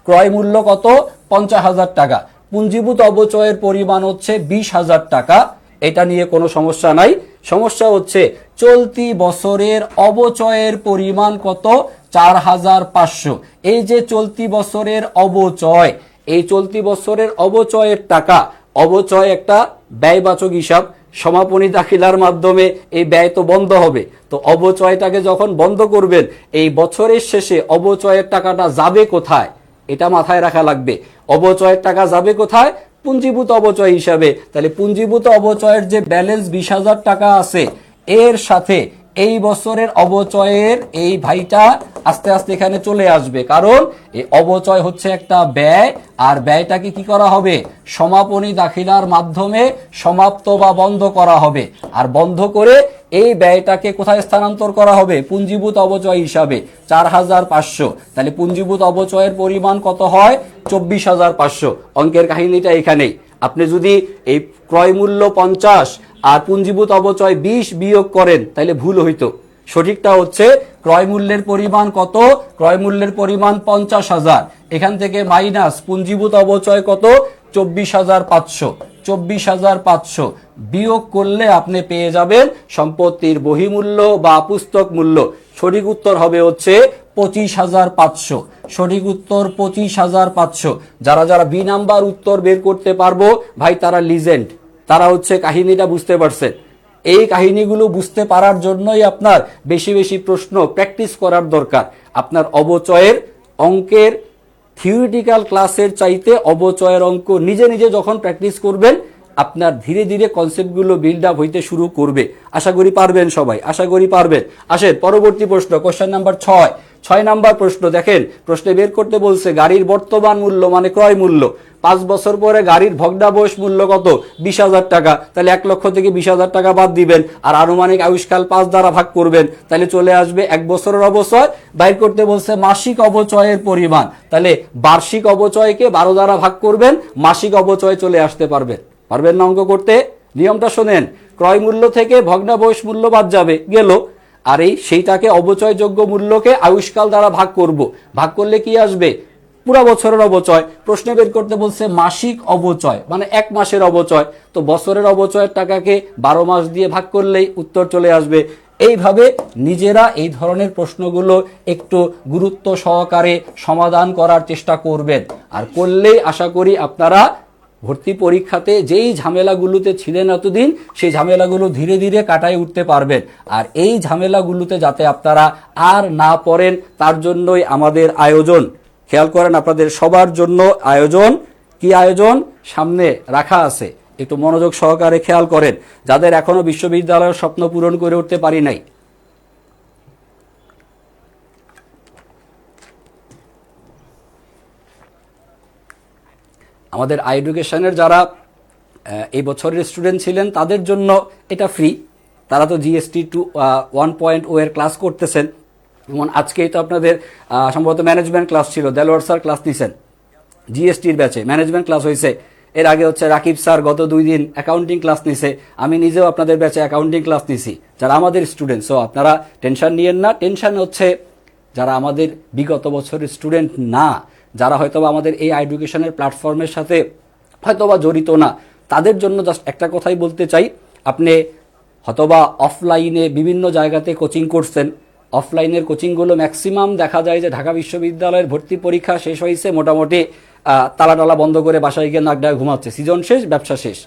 ক্রয় মূল্য কত? 50,000 টাকা। পুঞ্জীভূত অবচয়ের পরিমাণ হচ্ছে 20,000 টাকা। এটা নিয়ে কোনো সমস্যা নাই। সমস্যা হচ্ছে চলতি বছরের অবচয়ের পরিমাণ কত? 4,500। এই যে চলতি বছরের অবচয়, এই চলতি বছরের অবচয়ের টাকা, অবচয় একটা ব্যয়বাচক হিসাব, সমাপনী দাখিলার মাধ্যমে এই ব্যয় তো বন্ধ হবে। তো অবচয়টাকে যখন বন্ধ করবেন, এই বছরের শেষে অবচয়ের টাকাটা যাবে কোথায় এটা মাথায় রাখা লাগবে। অবচয়ের টাকা যাবে কোথায়? পুঞ্জীভূত অবচয় হিসাবে। তাহলে পুঞ্জীভূত অবচয়ের যে ব্যালেন্স 20,000 টাকা আছে, এর সাথে এই বছরের অবচয়ের এই ভাইটা আস্তে আস্তে এখানে চলে আসবে, কারণ এই অবচয় হচ্ছে একটা ব্যয়, আর ব্যয়টাকে কি করা হবে? সমাপনী দাখিলার মাধ্যমে সমাপ্ত বা বন্ধ করা হবে। আর বন্ধ করে এই ব্যয়টাকে কোথায় স্থানান্তর করা হবে? পুঞ্জীভূত অবচয় হিসাবে 4,500। তাহলে পুঞ্জীভূত অবচয়ের পরিমাণ কত হয়? 24,500। অঙ্কের কাহিনীটা এখানেই। আপনি যদি এই ক্রয় মূল্য 50 আর পুঞ্জীভূত অবচয় 20 বিয়োগ করেন তাহলে ভুল হইতো। সঠিকটা হচ্ছে ক্রয় মূল্যের পরিমাণ কত? ক্রয় মূল্যের পরিমাণ 50,000, এখান থেকে মাইনাস পুঞ্জীভূত অবচয় কত? 24,500। 24,500 বিয়োগ করলে আপনি পেয়ে যাবেন সম্পত্তির বহিমূল্য বা পুস্তক মূল্য। সঠিক উত্তর হবে হচ্ছে 25,500। সঠিক উত্তর 25,500। যারা যারা বি নাম্বার উত্তর বের করতে পারবো ভাই তারা লিজেন্ড, তারা হচ্ছে কাহিনীটা বুঝতে পারছেন। এই কাহিনীগুলো বুঝতে পারার জন্যই আপনার বেশি বেশি প্রশ্ন প্র্যাকটিস করার দরকার। আপনার অবচয়ের অঙ্কের থিওরিটিক্যাল ক্লাসের চাইতে অবচয়ের অঙ্ক নিজে নিজে যখন প্র্যাকটিস করবেন, আপনার ধীরে ধীরে কনসেপ্টগুলো বিল্ড আপ হইতে শুরু করবে। আশা করি পারবেন সবাই, আশা করি পারবেন। আসেন পরবর্তী প্রশ্ন, কোশ্চেন নাম্বার 6। 6 নাম্বার প্রশ্ন দেখেন, প্রশ্নে বের করতে বলছে গাড়ির বর্তমান মূল্য মানে ক্রয় মূল্য। 5 বছর পরে গাড়ির ভগ্নাবশেষ মূল্য কত? 20,000 টাকা। তাহলে 1 লক্ষ থেকে 20,000 টাকা বাদ দিবেন, আর আনুমানিক আয়ুষ্কাল 5 দ্বারা ভাগ করবেন, তাহলে চলে আসবে 1 বছরের অবচয়। বাইর করতে বলছে মাসিক অবচয়ের পরিমাণ, তাহলে বার্ষিক অবচয়কে 12 দ্বারা ভাগ করবেন, মাসিক অবচয় চলে আসতে পারবেন না অঙ্ক করতে? নিয়মটা শোনেন, ক্রয় মূল্য থেকে ভগ্নাবশেষ মূল্য বাদ যাবে, গেল, আর সেইটাকে অবচয়যোগ্য মূল্যকে আয়ুষ্কাল দ্বারা ভাগ করব, ভাগ করলে কি আসবে? পুরা বছরের অবচয়। প্রশ্ন বের করতে বলছে মাসিক অবচয় মানে 1 মাসের অবচয়, তো বছরের অবচয়ের টাকাকে 12 মাস দিয়ে ভাগ করলেই উত্তর চলে আসবে। এইভাবে নিজেরা এই ধরনের প্রশ্নগুলো একটু গুরুত্ব সহকারে সমাধান করার চেষ্টা করবেন, আর করলেই আশা করি আপনারা ভর্তি পরীক্ষাতে যেই ঝামেলাগুলোতে ছিলেন এতদিন, সেই ঝামেলাগুলো ধীরে ধীরে কাটায় উঠতে পারবেন। আর এই ঝামেলাগুলোতে যাতে আপনারা আর না পড়েন, তার জন্যই আমাদের আয়োজন। খেয়াল করেন, আপনাদের সবার জন্য আয়োজন। কি আয়োজন সামনে রাখা আছে, একটু মনোযোগ সহকারে খেয়াল করেন। যাদের এখনো বিশ্ববিদ্যালয়ের স্বপ্ন পূরণ করে উঠতে পারি নাই, আমাদের এডুকেশনের যারা এই বছরের স্টুডেন্ট ছিলেন তাদের জন্য এটা ফ্রি। তারা তো জিএসটি 1.0 এর ক্লাস করতেছেন। যেমন আজকেই তো আপনাদের সম্ভবত ম্যানেজমেন্ট ক্লাস ছিল, দেলোয়ার স্যার ক্লাস নিছেন জিএসটির ব্যাচে, ম্যানেজমেন্ট ক্লাস হয়েছে। এর আগে হচ্ছে রাকিব স্যার গত 2 দিন অ্যাকাউন্টিং ক্লাস নিছে। আমি নিজেও আপনাদের ব্যাচে অ্যাকাউন্টিং ক্লাস নিছি, যারা আমাদের স্টুডেন্ট। সো আপনারা টেনশন নিয়েন না। টেনশন হচ্ছে যারা আমাদের বিগত বছরের স্টুডেন্ট না, যারা হয়তোবা আমাদের এই এডুকেশনের প্ল্যাটফর্মের সাথে হয়তোবা জড়িত না, তাদের জন্য জাস্ট একটা কথাই বলতে চাই। আপনি হয়তোবা অফলাইনে বিভিন্ন জায়গাতে কোচিং করছেন, অফলাইনের কোচিংগুলো ম্যাক্সিমাম দেখা যায় যে ঢাকা বিশ্ববিদ্যালয়ের ভর্তি পরীক্ষা শেষ হয়েছে, মোটামুটি তালা টালা বন্ধ করে বাসায় গিয়ে নাক ডাকা ঘুমাচ্ছে, সিজন শেষ, ব্যবসা শেষ।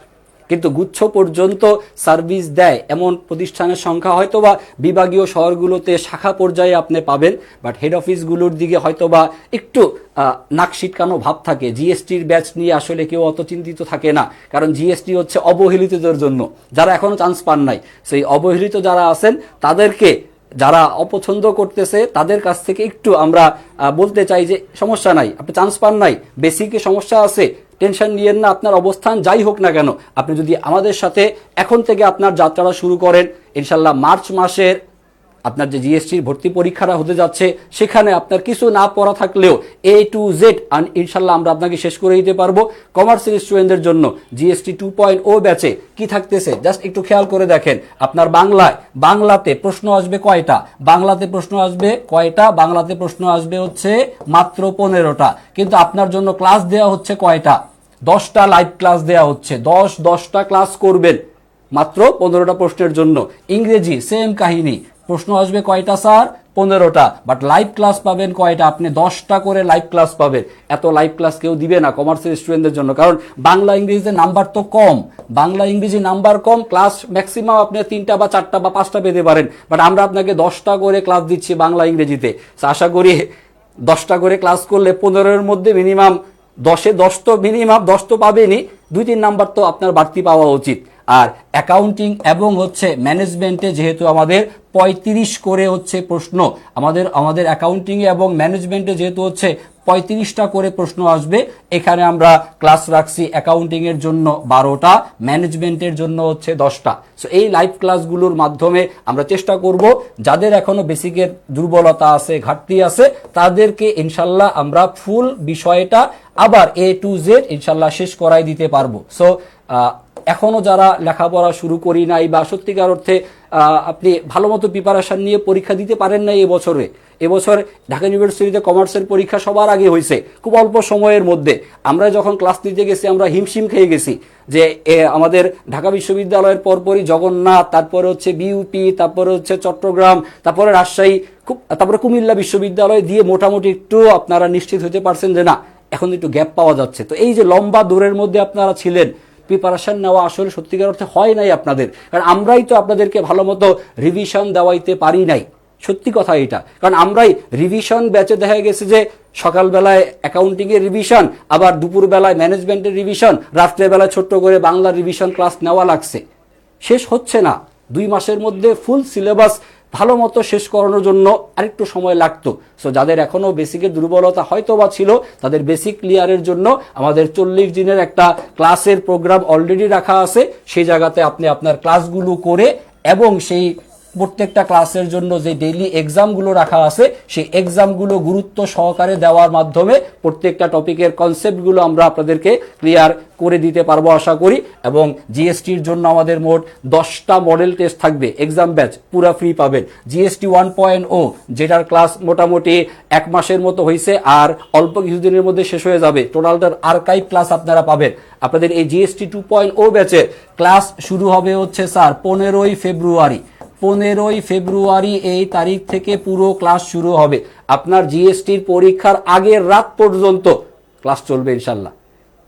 কিন্তু গুচ্ছ পর্যন্ত সার্ভিস দেয় এমন প্রতিষ্ঠানের সংখ্যা হয়তোবা বিভাগীয় শহরগুলোতে শাখা পর্যায়ে আপনি পাবেন, বাট হেড অফিসগুলোর দিকে হয়তোবা একটু নাক সিটকানো ভাব থাকে। জিএসটির ব্যাচ নিয়ে আসলে কেউ অত চিন্তিত থাকে না, কারণ জিএসটি হচ্ছে অবহেলিতদের জন্য, যারা এখনো চান্স পান নাই। সেই অবহেলিত যারা আছেন তাদেরকে, যারা অপছন্দ করতেছে তাদের কাছ থেকে একটু আমরা বলতে চাই যে সমস্যা নাই, আপনি চান্স পান নাই, বেসিকে সমস্যা আছে, টেনশন নিয়েন না। আপনার অবস্থান যাই হোক না কেন, আপনি যদি আমাদের সাথে এখন থেকে আপনার যাত্রাটা শুরু করেন, ইনশাল্লাহ মার্চ মাসের আপনার যে জিএসটির ভর্তি পরীক্ষাটা হতে যাচ্ছে, সেখানে আপনার কিছু না পড়া থাকলেও A to Z ইনশাল্লাহ আমরা আপনাকে শেষ করে দিতে পারবো। কমার্সের স্টুডেন্টদের জন্য জিএসটি 2.0 ব্যাচে কি থাকতেছে জাস্ট একটু খেয়াল করে দেখেন। আপনার বাংলাতে প্রশ্ন আসবে কয়টা? বাংলাতে প্রশ্ন আসবে কয়টা? বাংলাতে প্রশ্ন আসবে হচ্ছে মাত্র 15টা, কিন্তু আপনার জন্য ক্লাস দেওয়া হচ্ছে কয়টা? 10টা লাইভ ক্লাস দেওয়া হচ্ছে। 10টা ক্লাস করবেন মাত্র 15টা প্রশ্নের জন্য। ইংরেজি সেম কাহিনী, প্রশ্ন আসবে কয়টা স্যার? 15টা, বাট লাইভ ক্লাস পাবেন কয়টা? আপনি 10টা করে লাইভ ক্লাস পাবেন। এত লাইভ ক্লাস কেউ দিবে না কমার্সের স্টুডেন্টদের জন্য, কারণ বাংলা ইংরেজিতে নাম্বার তো কম, বাংলা ইংরেজি নাম্বার কম, ক্লাস ম্যাক্সিমাম আপনি 3টা বা 4টা বা 5টা পেতে পারেন, বাট আমরা আপনাকে 10টা করে ক্লাস দিচ্ছি বাংলা ইংরেজিতে। আশা করি 10টা করে ক্লাস করলে 15-এর মধ্যে মিনিমাম 10 তো মিনিমাম 10 তো পাবেনই, 2-3 নাম্বার তো আপনার বাড়তি পাওয়া উচিত। আর অ্যাকাউন্টিং এবং হচ্ছে ম্যানেজমেন্টে যেহেতু আমাদের 35 করে হচ্ছে প্রশ্ন, আমাদের অ্যাকাউন্টিং এবং ম্যানেজমেন্টে যেহেতু হচ্ছে 35টা করে প্রশ্ন আসবে, এখানে আমরা ক্লাস রাখছি অ্যাকাউন্টিং এর জন্য 12টা, ম্যানেজমেন্টের জন্য হচ্ছে 10টা। সো এই লাইভ ক্লাসগুলোর মাধ্যমে আমরা চেষ্টা করব যাদের এখনো বেসিকের দুর্বলতা আছে, ঘাটতি আছে, তাদেরকে ইনশাল্লাহ আমরা ফুল বিষয়টা আবার A to Z ইনশাল্লাহ শেষ করাই দিতে পারবো। সো এখনো যারা লেখাপড়া শুরু করি নাই বা সত্যিকার অর্থে আপনি ভালো মতো প্রিপারেশন নিয়ে পরীক্ষা দিতে পারেন নাই এবছর ঢাকা ইউনিভার্সিটিতে কমার্সের পরীক্ষা সবার আগে হয়েছে খুব অল্প সময়ের মধ্যে। আমরা যখন ক্লাস নিতে গেছি আমরা হিমশিম খেয়ে গেছি যে আমাদের ঢাকা বিশ্ববিদ্যালয়ের পরপরই জগন্নাথ, তারপরে হচ্ছে বিউপি, তারপরে হচ্ছে চট্টগ্রাম, তারপরে রাজশাহী, তারপরে কুমিল্লা বিশ্ববিদ্যালয় দিয়ে মোটামুটি একটু আপনারা নিশ্চিত হতে পারছেন যে না এখন একটু গ্যাপ পাওয়া যাচ্ছে। তো এই যে লম্বা দূরের মধ্যে আপনারা ছিলেন, প্রিপারেশন নেওয়া আসলে সত্যিকার অর্থে হয় নাই আপনাদের, কারণ আমরাই তো আপনাদেরকে ভালো মতো রিভিশন দেওয়াইতে পারি নাই। সত্যি কথা এটা, কারণ আমরাই রিভিশন ব্যাচে দেখা গেছে যে সকালবেলায় অ্যাকাউন্টিং এর রিভিশন, আবার দুপুরবেলায় ম্যানেজমেন্টের রিভিশন, রাত্রেবেলায় ছোট্ট করে বাংলা রিভিশন ক্লাস নেওয়া লাগছে। শেষ হচ্ছে না, 2 মাসের মধ্যে ফুল সিলেবাস ভালো মতো শেষ করানোর জন্য আরেকটু সময় লাগতো। সো যাদের এখনও বেসিকের দুর্বলতা হয়তো বা ছিল, তাদের বেসিক ক্লিয়ারের জন্য আমাদের 40 দিনের একটা ক্লাসের প্রোগ্রাম অলরেডি রাখা আছে। সেই জায়গাতে আপনি আপনার ক্লাসগুলো করে এবং সেই প্রত্যেকটা ক্লাসের জন্য যে ডেইলি এক্সামগুলো রাখা আছে সেই এক্সামগুলো গুরুত্ব সহকারে দেওয়ার মাধ্যমে প্রত্যেকটা টপিকের কনসেপ্টগুলো আমরা আপনাদেরকে ক্লিয়ার করে দিতে পারবো আশা করি। এবং জিএসটির জন্য আমাদের মোট 10টা মডেল টেস্ট থাকবে, এক্সাম ব্যাচ পুরা ফ্রি পাবেন। জিএসটি 1.0 যেটার ক্লাস মোটামুটি 1 মাসের মতো হয়েছে আর অল্প কিছুদিনের মধ্যে শেষ হয়ে যাবে, টোটালটার আর্কাইভ ক্লাস আপনারা পাবেন। আপনাদের এই জিএসটি 2.0 ব্যাচের ক্লাস শুরু হবে হচ্ছে স্যার 15ই ফেব্রুয়ারি। 15ই ফেব্রুয়ারি এই তারিখ থেকে পুরো ক্লাস শুরু হবে। আপনার জিএসটির পরীক্ষার আগের রাত পর্যন্ত ক্লাস চলবে ইনশাল্লাহ।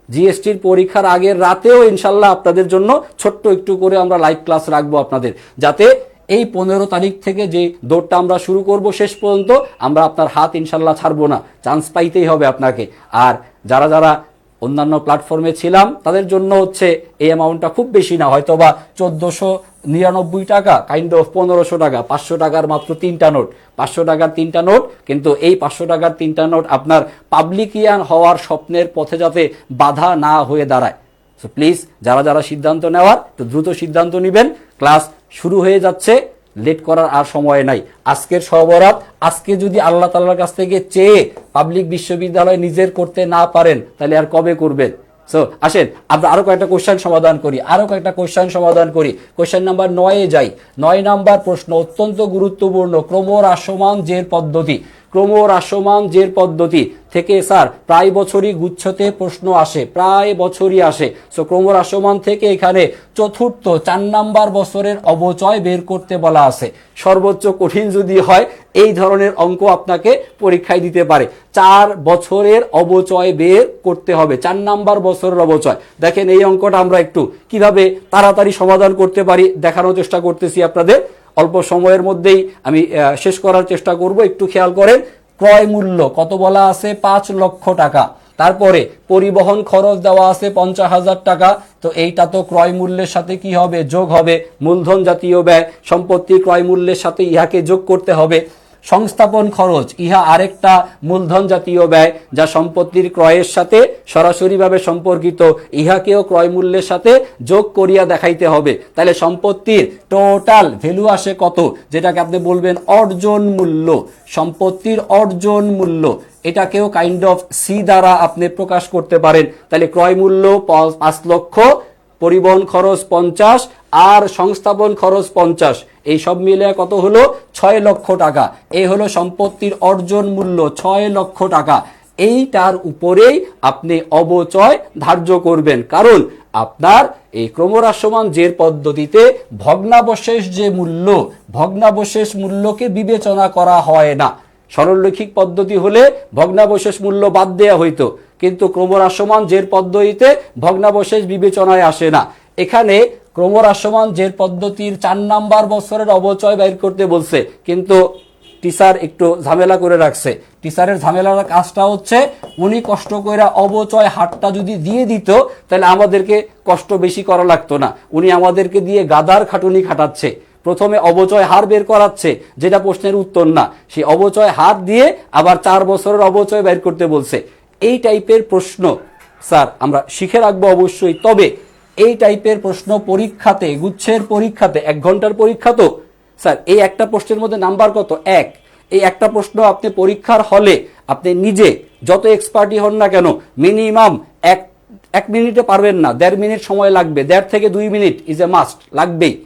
জিএসটির পরীক্ষার আগের রাতেও ইনশাল্লাহ আপনাদের জন্য ছোট্ট একটু করে আমরা লাইভ ক্লাস রাখবো আপনাদের, যাতে এই 15 তারিখ থেকে যে দৌড়টা আমরা শুরু করব শেষ পর্যন্ত আমরা আপনার হাত ইনশাল্লাহ ছাড়বো না, চান্স পাইতেই হবে আপনাকে। আর যারা যারা অন্যান্য প্ল্যাটফর্মে ছিলাম তাদের জন্য হচ্ছে এই অ্যামাউন্টটা খুব বেশি না, হয়তো বা 1499 টাকা, কাইন্ড অফ 1500 টাকা, 500 টাকার মাত্র 3টা নোট, 500 টাকার 3টা নোট। কিন্তু এই 500 টাকার 3টা নোট আপনার পাবলিকিয়ান হওয়ার স্বপ্নের পথে যাতে বাধা না হয়ে দাঁড়ায়। সো প্লিজ যারা যারা সিদ্ধান্ত নেওয়ার একটু দ্রুত সিদ্ধান্ত নেবেন, ক্লাস শুরু হয়ে যাচ্ছে, লেট করার আর সময় নাই। আজকের সবরাত, আজকে যদি আল্লাহ তাআলার কাছ থেকে চেয়ে পাবলিক বিশ্ববিদ্যালয় নিজের করতে না পারেন তাহলে আর কবে করবেন? সো আসেন আমরা আরো কয়েকটা কোশ্চেন সমাধান করি। কোশ্চেন নাম্বার 9 এ যাই। 9 নাম্বার প্রশ্ন অত্যন্ত গুরুত্বপূর্ণ। ক্রমহ্রাসমান জের পদ্ধতি থেকে স্যার প্রায় বছরই গুচ্ছতে প্রশ্ন আসে, প্রায় বছরই আসে। সো ক্রমহ্রাসমান থেকে এখানে চতুর্থ 4 নাম্বার বছরের অবচয় বের করতে বলা আছে। সর্বোচ্চ কঠিন যদি হয় এই ধরনের অঙ্ক আপনাকে পরীক্ষায় দিতে পারে। 4 বছরের অবচয় বের করতে হবে, 4 নাম্বার বছরের অবচয়। দেখেন এই অঙ্কটা আমরা একটু কিভাবে তাড়াতাড়ি সমাধান করতে পারি দেখানোর চেষ্টা করতেছি আপনাদের। অল্প সময়ের মধ্যেই আমি শেষ করার চেষ্টা করব। একটু খেয়াল করেন, ক্রয় মূল্য কত বলা আছে? 5 লক্ষ টাকা। তারপরে পরিবহন খরচ দেওয়া আছে 50,000 টাকা। তো এইটা তো ক্রয় মূল্যের সাথে কি হবে? যোগ হবে। মূলধন জাতীয় ব্যয়, সম্পত্তি ক্রয় মূল্যের সাথে ইহাকে যোগ করতে হবে। সংস্থাপন খরচ, ইহা আরেকটা মূলধন জাতীয় ব্যয় যা সম্পত্তির ক্রয়ের সাথে সরাসরিভাবে সম্পর্কিত, ইহাকেও ক্রয় মূল্যের সাথে যোগ করিয়া দেখাইতে হবে। তাহলে সম্পত্তির টোটাল ভ্যালু আসে কত, যেটাকে আপনি বলবেন অর্জন মূল্য। সম্পত্তির অর্জন মূল্য এটাকেও কাইন্ড অফ সি দ্বারা আপনি প্রকাশ করতে পারেন। তাহলে ক্রয় মূল্য 5 লক্ষ, পরিবহন খরচ 50 আর সংস্থাপন খরচ 50, এই সব মিলে কত হলো? 6 লক্ষ টাকা। এই হলো সম্পত্তির অর্জন মূল্য 6 লক্ষ টাকা। এইটার উপরেই আপনি অবচয় ধার্য করবেন, কারণ আপনার এই ক্রমহ্রাসমান জের পদ্ধতিতে ভগ্নাবশেষ যে মূল্য, ভগ্নাবশেষ মূল্যকে বিবেচনা করা হয় না। সরলরৈখিক পদ্ধতি হলে ভগ্নাবশেষ মূল্য বাদ দেয়া হইতো, কিন্তু ক্রমহ্রাসমান জের পদ্ধতিতে ভগ্নাবশেষ বিবেচনায় আসে না। এখানে ক্রমহ্রাসমান জের পদ্ধতির 4 নাম্বার বছরের অবচয় বের করতে বলছে, কিন্তু টিচার একটু ঝামেলা করে রাখছে। টিচারের ঝামেলার কাজটা হচ্ছে উনি কষ্ট করে অবচয় হারটা যদি দিয়ে দিত তাহলে আমাদেরকে কষ্ট বেশি করা লাগতো না। উনি আমাদেরকে দিয়ে গাদার খাটুনি খাটাচ্ছে। প্রথমে অবচয় হার বের করাচ্ছে, যেটা প্রশ্নের উত্তর না। সেই অবচয় হার দিয়ে আবার 4 বছরের অবচয় বের করতে বলছে। এই টাইপের প্রশ্ন স্যার আমরা শিখে রাখবো অবশ্যই, তবে এই টাইপের প্রশ্ন পরীক্ষাতে, গুচ্ছের পরীক্ষাতে, 1 ঘন্টার পরীক্ষা তো স্যার, এই একটা প্রশ্নের মধ্যে নাম্বার কত? 1। এই একটা প্রশ্ন আপনি পরীক্ষার হলে আপনি নিজে যত এক্সপার্টই হন না কেন, মিনিমাম 1 মিনিটে পারবেন না, 1.5 মিনিট সময় লাগবে। 1.5 থেকে 2 মিনিট ইজ এ মাস্ট, লাগবেই।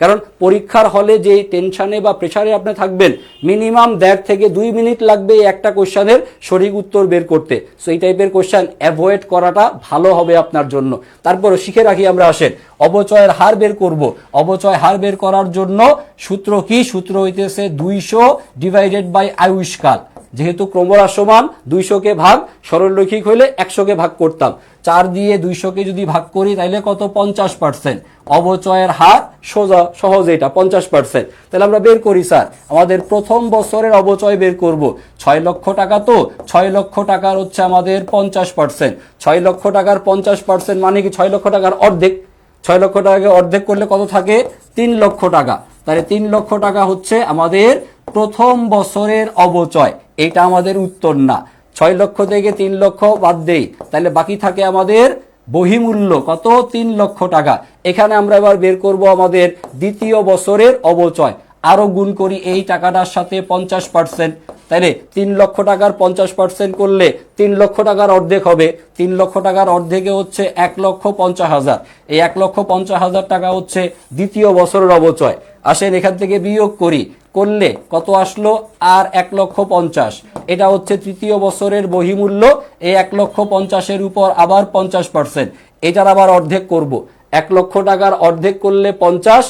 কারণ পরীক্ষার হলে যে টেনশনে বা প্রেশারে আপনি থাকবেন, মিনিমাম 1.5 থেকে 2 মিনিট লাগবে এই একটা কোশ্চেনের সঠিক উত্তর বের করতে। সো এই টাইপের কোশ্চেন অ্যাভয়েড করাটা ভালো হবে আপনার জন্য। তারপর শিখে রাখি আমরা, আসেন অবচয়ের হার বের করব। অবচয় হার বের করার জন্য সূত্র কি? সূত্র হইতেছে 200 ডিভাইডেড বাই আয়ুষ্কাল। যেহেতু ক্রমহ্রাসমান 200 কে ভাগ, সরলরৈখিক হইলে 100 কে ভাগ করতাম। 4 দিয়ে 200 কে যদি ভাগ করি তাহলে কত? 50%। অবচয়ের হার সহজ, এটা 50%। তাহলে আমরা বের করি স্যার, আমাদের প্রথম বছরের অবচয় বের করব। 6 লক্ষ টাকা, তো 6 লক্ষ টাকার হচ্ছে আমাদের 50%। 6 লক্ষ টাকার 50% মানে কি? 6 লক্ষ টাকার অর্ধেক। 6 লক্ষ টাকাকে অর্ধেক করলে কত থাকে? 3 লক্ষ টাকা। তাহলে 3 লক্ষ টাকা হচ্ছে আমাদের প্রথম বছরের অবচয়। এটা আমাদের উত্তর না। 6 লক্ষ থেকে 3 লক্ষ বাদ দেই, তাহলে বাকি থাকে আমাদের বহিমূল্য কত? 3 লক্ষ টাকা। এখানে আমরা এবার বের করব আমাদের দ্বিতীয় বছরের অবচয়। আরো গুণ করি এই টাকাটার সাথে 50%। তাইলে 3 লক্ষ টাকার 50% করলে 3 লক্ষ টাকার অর্ধেক হবে। 3 লক্ষ টাকার অর্ধেকে হচ্ছে 1,50,000। এই 1,50,000 টাকা হচ্ছে দ্বিতীয় বছরের অবচয়। আসেন এখান থেকে বিয়োগ করি, করলে কত আসলো? আর 1,50,000। এটা হচ্ছে তৃতীয় বছরের বহিমূল্য। এই 1,50,000-এর উপর আবার 50%, এটার আবার অর্ধেক করব। 1 লক্ষ টাকার অর্ধেক করলে 50,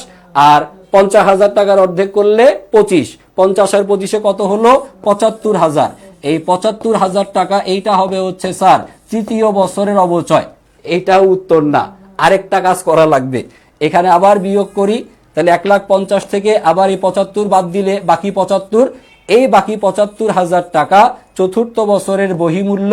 আর 50,000 টাকার অর্ধেক করলে 25। 50 আর 25-এ কত হলো? 75,000। এই 75,000 টাকা এইটা হবে হচ্ছে স্যার তৃতীয় বছরের অবচয়। এইটাও উত্তর না, আরেকটা কাজ করা লাগবে। এখানে আবার বিয়োগ করি, তাহলে 1,50,000 থেকে আবার এই 75 বাদ দিলে বাকি 75। এই বাকি 75,000 টাকা চতুর্থ বছরের বহিমূল্য,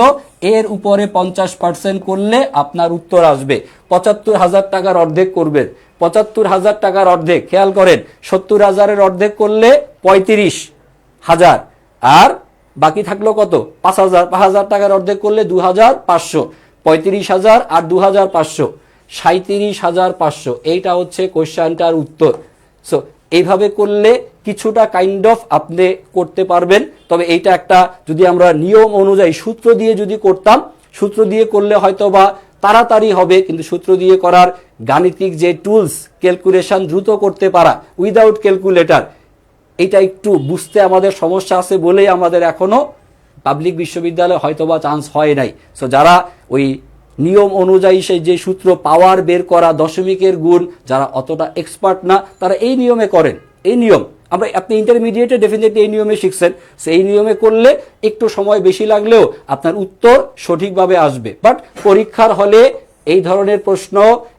এর উপরে 50% করলে আপনার উত্তর আসবে। 75,000 টাকার অর্ধেক করবেন। 75,000 টাকার অর্ধেক, খেয়াল করেন, 70,000-এর অর্ধেক করলে 35,000, আর বাকি থাকলো কত? 5,000। 5,000 টাকার অর্ধেক করলে 2,500। 35,000 আর 2,500, 37,500। এইটা হচ্ছে কোশ্চেনটার উত্তর। সো এইভাবে করলে কিছুটা কাইন্ড অফ আপনি করতে পারবেন। তবে এইটা একটা, যদি আমরা নিয়ম অনুযায়ী সূত্র দিয়ে যদি করতাম, সূত্র দিয়ে করলে হয়তো বা তাড়াতাড়ি হবে, কিন্তু সূত্র দিয়ে করার গাণিতিক যে টুলস, ক্যালকুলেশন দ্রুত করতে পারা উইদাউট ক্যালকুলেটর, এটা একটু বুঝতে আমাদের সমস্যা আছে বলেই আমাদের এখনো পাবলিক বিশ্ববিদ্যালয়ে হয়তো বা চান্স হয় নাই। সো যারা ওই নিয়ম অনুযায়ী সেই যে সূত্র পাওয়ার বের করা, দশমিকের গুণ, যারা অতটা এক্সপার্ট না, তারা এই নিয়মে করেন। এই নিয়ম আপনি ইন্টারমিডিয়েটে ডেফিনেটলি এই নিয়মে শিখছেন। সেই নিয়মে করলে একটু সময় বেশি লাগলেও আপনার উত্তর সঠিকভাবে আসবে। বাট পরীক্ষার হলে এই ধরনের প্রশ্ন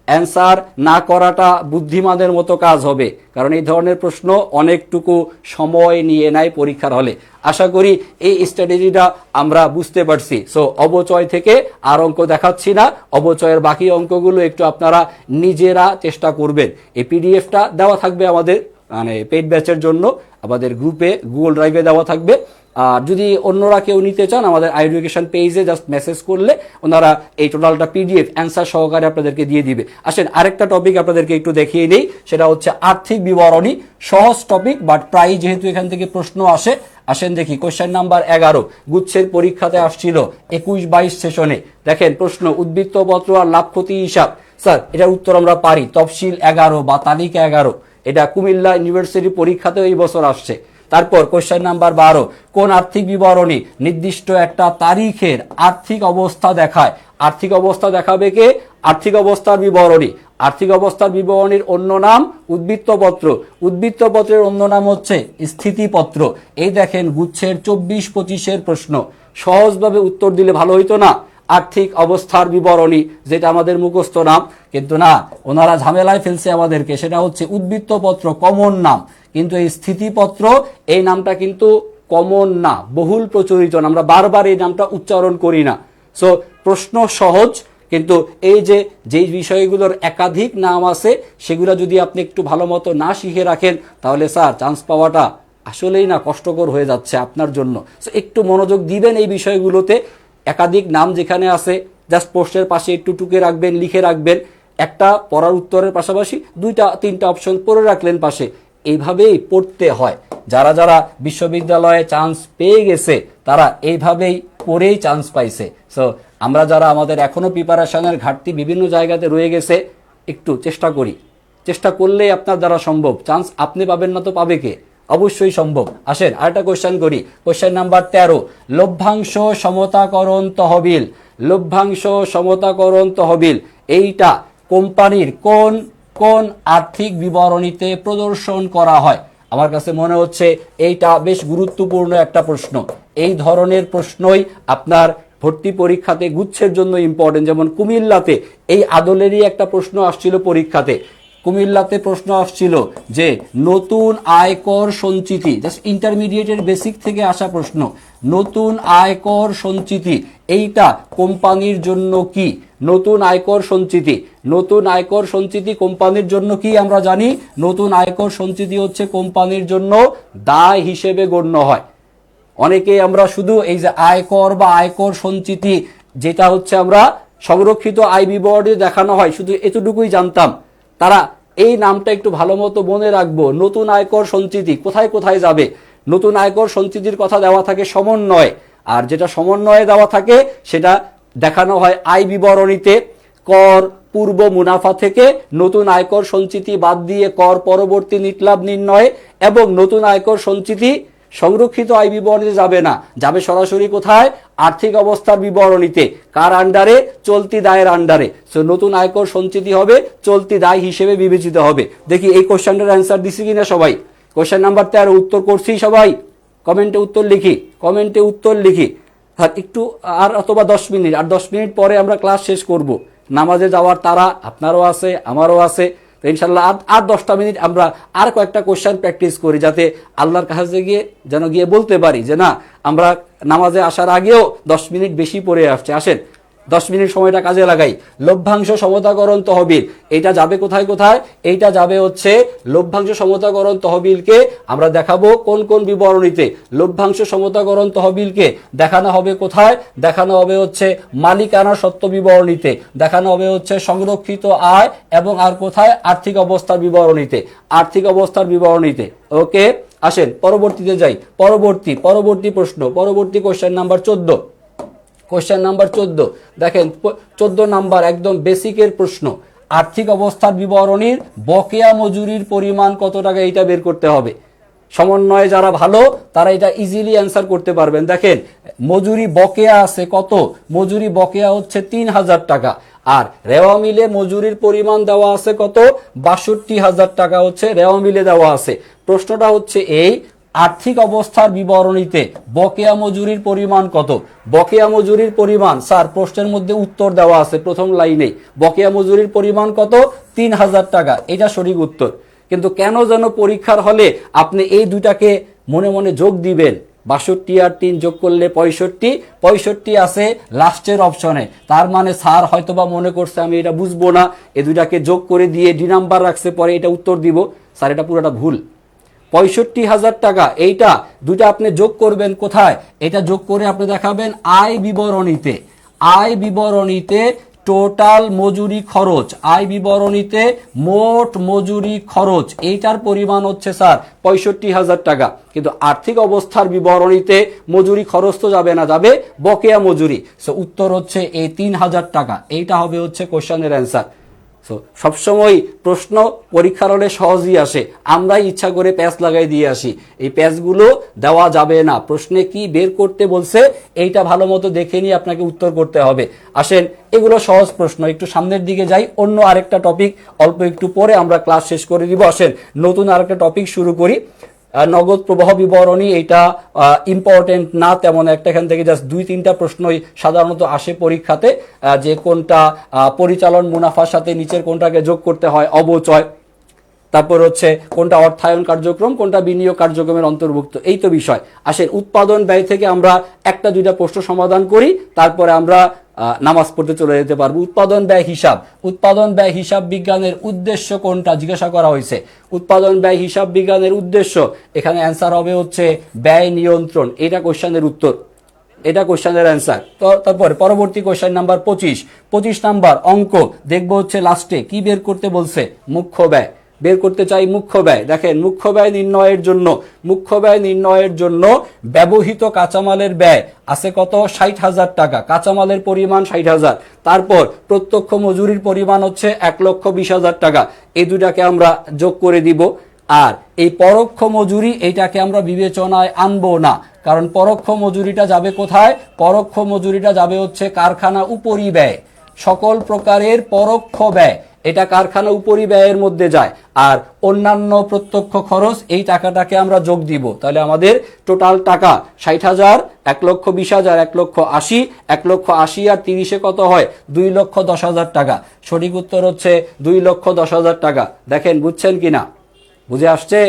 অ্যান্সার না করাটা বুদ্ধিমানের মতো কাজ হবে, কারণ এই ধরনের প্রশ্ন অনেকটুকু সময় নিয়ে নেয় পরীক্ষার হলে। আশা করি এই স্ট্র্যাটেজিটা আমরা বুঝতে পারছি। সো অবচয় থেকে আর অঙ্ক দেখাচ্ছি না, অবচয়ের বাকি অঙ্কগুলো একটু আপনারা নিজেরা চেষ্টা করবেন। এই পিডিএফটা দেওয়া থাকবে আমাদের মানে পেইড ব্যাচের জন্য, আমাদের গ্রুপে গুগল ড্রাইভে দেওয়া থাকবে। আর যদি অন্যরা কেউ নিতে চান, আমাদের এডুকেশন পেজে জাস্ট মেসেজ করলে ওনারা এই টোটালটা পিডিএফ অ্যান্সার সহকারে আপনাদেরকে দিয়ে দিবে। আসেন আরেকটা টপিক আপনাদেরকে একটু দেখিয়ে নেই, সেটা হচ্ছে আর্থিক বিবরণী। সহজ টপিক, বাট প্রায় যেহেতু এখান থেকে প্রশ্ন আসে, আসেন দেখি কোশ্চেন নাম্বার 11 গুচ্ছের পরীক্ষাতে আসছিল 21-22 সেশনে। দেখেন প্রশ্ন, উদ্বৃত্তপত্র আর লাভ ক্ষতি হিসাব। স্যার এটার উত্তর আমরা পারি, তফসিল 11 বা তালিকা 11। এটা কুমিল্লা ইউনিভার্সিটি পরীক্ষাতেও এই বছর আসছে। তারপর কোশ্চেন নাম্বার 12, কোন আর্থিক বিবরণী নির্দিষ্ট একটা তারিখের আর্থিক অবস্থা দেখায়? আর্থিক অবস্থা দেখাবে কে? আর্থিক অবস্থার বিবরণী। আর্থিক অবস্থার বিবরণীর অন্য নাম উদ্বৃত্তপত্র। উদ্বৃত্তপত্রের অন্য নাম হচ্ছে স্থিতিপত্র। এই দেখেন গুচ্ছের 24-25-এর প্রশ্ন, সহজভাবে উত্তর দিলে ভালো হইতো না? আর্থিক অবস্থার বিবরণী, যেটা আমাদের মুখস্থ নাম, কিন্তু না, ওনারা ঝামেলায় ফেলছে আমাদেরকে। সেটা হচ্ছে উদ্বৃত্তপত্র কমন নাম, কিন্তু এই স্থিতিপত্র এই নামটা কিন্তু কমন না, বহুল প্রচলিত। আমরা বারবার এই নামটা উচ্চারণ করি না। সো প্রশ্ন সহজ, কিন্তু এই যে যেই বিষয়গুলোর একাধিক নাম আছে, সেগুলো যদি আপনি একটু ভালো মতো না শিখে রাখেন, তাহলে স্যার চান্স পাওয়াটা আসলেই না কষ্টকর হয়ে যাচ্ছে আপনার জন্য। সো একটু মনোযোগ দিবেন এই বিষয়গুলোতে। একাধিক নাম যেখানে আছে, জাস্ট প্রশ্নের পাশে একটু টুকে রাখবেন, লিখে রাখবেন। একটা পড়ার উত্তরের পাশাপাশি 2-3টা অপশন পড়ে রাখলেন পাশে। এইভাবেই পড়তে হয়। যারা যারা বিশ্ববিদ্যালয়ে চান্স পেয়ে গেছে, তারা এইভাবেই পড়েই চান্স পাইছে। সো আমরা যারা আমাদের এখনো প্রিপারেশনের ঘাটতি বিভিন্ন জায়গাতে রয়ে গেছে, একটু চেষ্টা করি। চেষ্টা করলেই আপনার দ্বারা সম্ভব। চান্স আপনি পাবেন না তো পাবে কে? অবশ্যই সম্ভব। আসেন আরেকটা কোশ্চেন করি। কোশ্চেন নাম্বার 13, লভ্যাংশ সমতাকরণ তহবিল। লভ্যাংশ সমতাকরণ তহবিল এইটা কোম্পানির কোন কোন আর্থিক বিবরণীতে প্রদর্শন করা হয়? আমার কাছে মনে হচ্ছে এইটা বেশ গুরুত্বপূর্ণ একটা প্রশ্ন। এই ধরনের প্রশ্নই আপনার ভর্তি পরীক্ষাতে গুচ্ছের জন্য ইম্পর্টেন্ট। যেমন কুমিল্লাতে এই আদলেরই একটা প্রশ্ন আসছিল পরীক্ষাতে। কুমিল্লাতে প্রশ্ন আসছিল যে নতুন আয়কর সঞ্চিতি, জাস্ট ইন্টারমিডিয়েটের বেসিক থেকে আসা প্রশ্ন, নতুন আয়কর সঞ্চিতি এইটা কোম্পানির জন্য কি? নতুন আয়কর সঞ্চিতি, নতুন আয়কর সঞ্চিতি কোম্পানির জন্য কি? আমরা জানি নতুন আয়কর সঞ্চিতি হচ্ছে কোম্পানির জন্য দায় হিসেবে গণ্য হয়। অনেকে আমরা শুধু এই যে আয়কর বা আয়কর সঞ্চিতি যেটা হচ্ছে আমরা সংরক্ষিত আয় বিবরণী দেখানো হয়, শুধু এতটুকুই জানতাম। তারা এই নামটা একটু ভালো মতো মনে রাখবো। নতুন আয়কর সঞ্চিতি কোথায় কোথায় যাবে? নতুন আয়কর সঞ্চিতির কথা দেওয়া থাকে সমন্বয়, আর যেটা সমন্বয়ে দেওয়া থাকে সেটা দেখানো হয় আয় বিবরণীতে। কর পূর্ব মুনাফা থেকে নতুন আয়কর সঞ্চিতি বাদ দিয়ে কর পরবর্তী নিটলাভ নির্ণয়, এবং নতুন আয়কর সঞ্চিতি সংরক্ষিত আয় বিবরণীতে যাবে না, যাবে সরাসরি কোথায়? আর্থিক অবস্থার বিবরণীতে। কার আন্ডারে? চলতি দায়ের আন্ডারে। সো নতুন আয়কর সঞ্চিতি হবে চলতি দায় হিসেবে বিবেচিত হবে। দেখি এই কোশ্চেনটার অ্যান্সার দিছি কিনা সবাই। কোশ্চেন নাম্বার 13 উত্তর করছি সবাই? কমেন্টে উত্তর লিখি, কমেন্টে উত্তর লিখি। আর একটু আর অথবা 10 মিনিট, আর 10 মিনিট পরে আমরা ক্লাস শেষ করব। নামাজে যাওয়ার তারা আপনারও আছে, আমারও আছে। তো ইনশাল্লাহ আর 10টা মিনিট আমরা আর কয়েকটা কোশ্চেন প্র্যাকটিস করি, যাতে আল্লাহর কাছে গিয়ে বলতে পারি যে না, আমরা নামাজে আসার আগেও 10 মিনিট বেশি পড়ে আসছে। আসেন 10 মিনিট সময়টা কাজে লাগাই। লভ্যাংশ সমতাকরণ তহবিল এইটা যাবে কোথায় কোথায়? এইটা যাবে হচ্ছে লভ্যাংশ সমতাকরণ তহবিলকে আমরা দেখাবো কোন কোন বিবরণীতে। লভ্যাংশ সমতাকরণ তহবিলকে দেখানো হবে কোথায়? দেখানো হবে হচ্ছে মালিকানা সত্ত্ব বিবরণীতে, দেখানো হবে হচ্ছে সংরক্ষিত আয়, এবং আর কোথায়? আর্থিক অবস্থার বিবরণীতে, আর্থিক অবস্থার বিবরণীতে। ওকে, আসেন পরবর্তীতে যাই। পরবর্তী প্রশ্ন, পরবর্তী কোশ্চেন নাম্বার 14। কোশ্চেন নাম্বার 14 দেখেন, 14 নাম্বার একদম বেসিকের প্রশ্ন। আর্থিক অবস্থার বিবরণীর বকেয়া মজুরির পরিমাণ কত টাকা, এইটা বের করতে হবে। সমন্বয়ে যারা ভালো তারা এটা ইজিলি অ্যান্সার করতে পারবেন। দেখেন মজুরি বকেয়া আছে কত? মজুরি বকেয়া হচ্ছে 3000 টাকা। আর রেওয়া মিলে মজুরির পরিমাণ দেওয়া আছে কত? 62,000 টাকা হচ্ছে রেওয়া মিলে দেওয়া আছে। প্রশ্নটা হচ্ছে এই, আর্থিক অবস্থার বিবরণীতে বকেয়া মজুরির পরিমাণ কত? বকেয়া মজুরির পরিমাণ স্যার প্রশ্নের মধ্যে উত্তর দেওয়া আছে প্রথম লাইনে। বকেয়া মজুরির পরিমাণ কত? 3000 টাকা, এটা সঠিক উত্তর। কিন্তু কেন যেন পরীক্ষার হলে আপনি এই দুটাকে মনে মনে যোগ দিবেন। 62 আর 3 যোগ করলে 65 আছে লাস্টের অপশনে। তার মানে স্যার হয়তোবা মনে করছে আমি এটা বুঝবো না, এই দুটাকে যোগ করে দিয়ে ডি নাম্বার রাখছে, পরে এটা উত্তর দিব। স্যার এটা পুরোটা ভুল। 65,000 টাকা, এইটা দুটা আপনি যোগ করবেন কোথায়? এটা যোগ করে আপনি দেখাবেন আয় বিবরণীতে। আয় বিবরণীতে টোটাল মজুরি খরচ, আয় বিবরণীতে মোট মজুরি খরচ, এইটার পরিমাণ হচ্ছে স্যার 65,000 টাকা। কিন্তু আর্থিক অবস্থার বিবরণীতে মজুরি খরচ তো যাবে না, যাবে বকেয়া মজুরি। সো উত্তর হচ্ছে এই 3000 টাকা। এইটা হবে হচ্ছে কোশ্চেনের অ্যান্সার। সবসময় প্রশ্ন পরীক্ষার হলে সহজই আসে, আমরাই ইচ্ছা করে প্যাচ লাগাই দিয়ে আসি। এই প্যাচগুলো দেওয়া যাবে না। প্রশ্নে কি বের করতে বলছে এইটা ভালো মতো দেখে নিয়ে আপনাকে উত্তর করতে হবে। আসেন এগুলো সহজ প্রশ্ন, একটু সামনের দিকে যাই। অন্য আরেকটা টপিক অল্প একটু পরে আমরা ক্লাস শেষ করে দিব। আসেন নতুন আরেকটা টপিক শুরু করি। নগদ প্রবাহ বিবরণী, এটা ইম্পর্টেন্ট না তেমন একটা, এখান থেকে জাস্ট 2-3টা প্রশ্নই সাধারণত আসে পরীক্ষাতে, যে কোনটা পরিচালন মুনাফার সাথে নিচের কোনটাকে যোগ করতে হয়, অবচয়। তারপর হচ্ছে কোনটা অর্থায়ন কার্যক্রম, কোনটা বিনিয়োগ কার্যক্রমের অন্তর্ভুক্ত, এই তো বিষয়। আসেন উৎপাদন ব্যয় থেকে আমরা 1-2টা প্রশ্ন সমাধান করি, তারপরে আমরা নামাজ পড়তে চলে যেতে পারবো। উৎপাদন ব্যয় হিসাব, উৎপাদন ব্যয় হিসাব বিজ্ঞানের উদ্দেশ্য কোনটা জিজ্ঞাসা করা হয়েছে। উৎপাদন ব্যয় হিসাব বিজ্ঞানের উদ্দেশ্য, এখানে অ্যান্সার হবে হচ্ছে ব্যয় নিয়ন্ত্রণ। এটা কোশ্চেনের উত্তর, এটা কোশ্চেনের অ্যান্সার। তো তারপরে পরবর্তী কোশ্চেন নাম্বার 25 নাম্বার অঙ্ক দেখবো হচ্ছে লাস্টে কি বের করতে বলছে। মুখ্য ব্যয় বের করতে চাই। মুখ্য ব্যয় দেখেন, মুখ্য ব্যয় নির্ণয়ের জন্য ব্যবহৃত কাঁচামালের ব্যয় আছে কত? 60,000 টাকা। কাঁচামালের পরিমাণ 60,000। তারপর প্রত্যক্ষ মজুরির পরিমাণ হচ্ছে 1,20,000 টাকা। এই দুটাকে আমরা যোগ করে দিব। আর এই পরোক্ষ মজুরি এইটাকে আমরা বিবেচনায় আনবো না, কারণ পরোক্ষ মজুরিটা যাবে কোথায়? পরোক্ষ মজুরিটা যাবে হচ্ছে কারখানা উপরিব্যয়। সকল প্রকারের পরোক্ষ ব্যয় এটা কারখানা উপরিব্যয়ের মধ্যে যায়, আর অন্যান্য প্রত্যক্ষ খরচ এই টাকাটাকে আমরা যোগ দিব। তাহলে আমাদের টোটাল টাকা 60,000, 1,20,000, 1,80,000, 1,80,000 আর 30-এ কত হয়? 2,10,000 টাকা। সঠিক উত্তর হচ্ছে 2,10,000 টাকা। দেখেন বুঝছেন কিনা, বুঝে আসছে?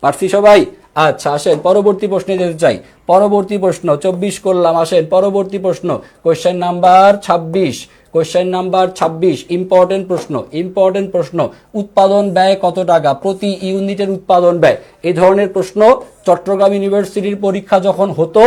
পারছি সবাই? আচ্ছা, আসেন পরবর্তী প্রশ্নে যেতে চাই। পরবর্তী প্রশ্ন 24 করলাম, আসেন পরবর্তী প্রশ্ন question number 26। Question number 26 important প্রশ্ন। উৎপাদন ব্যয় কত টাকা প্রতি ইউনিটের উৎপাদন ব্যয়? এই ধরনের প্রশ্ন চট্টগ্রাম ইউনিভার্সিটির পরীক্ষা যখন হতো,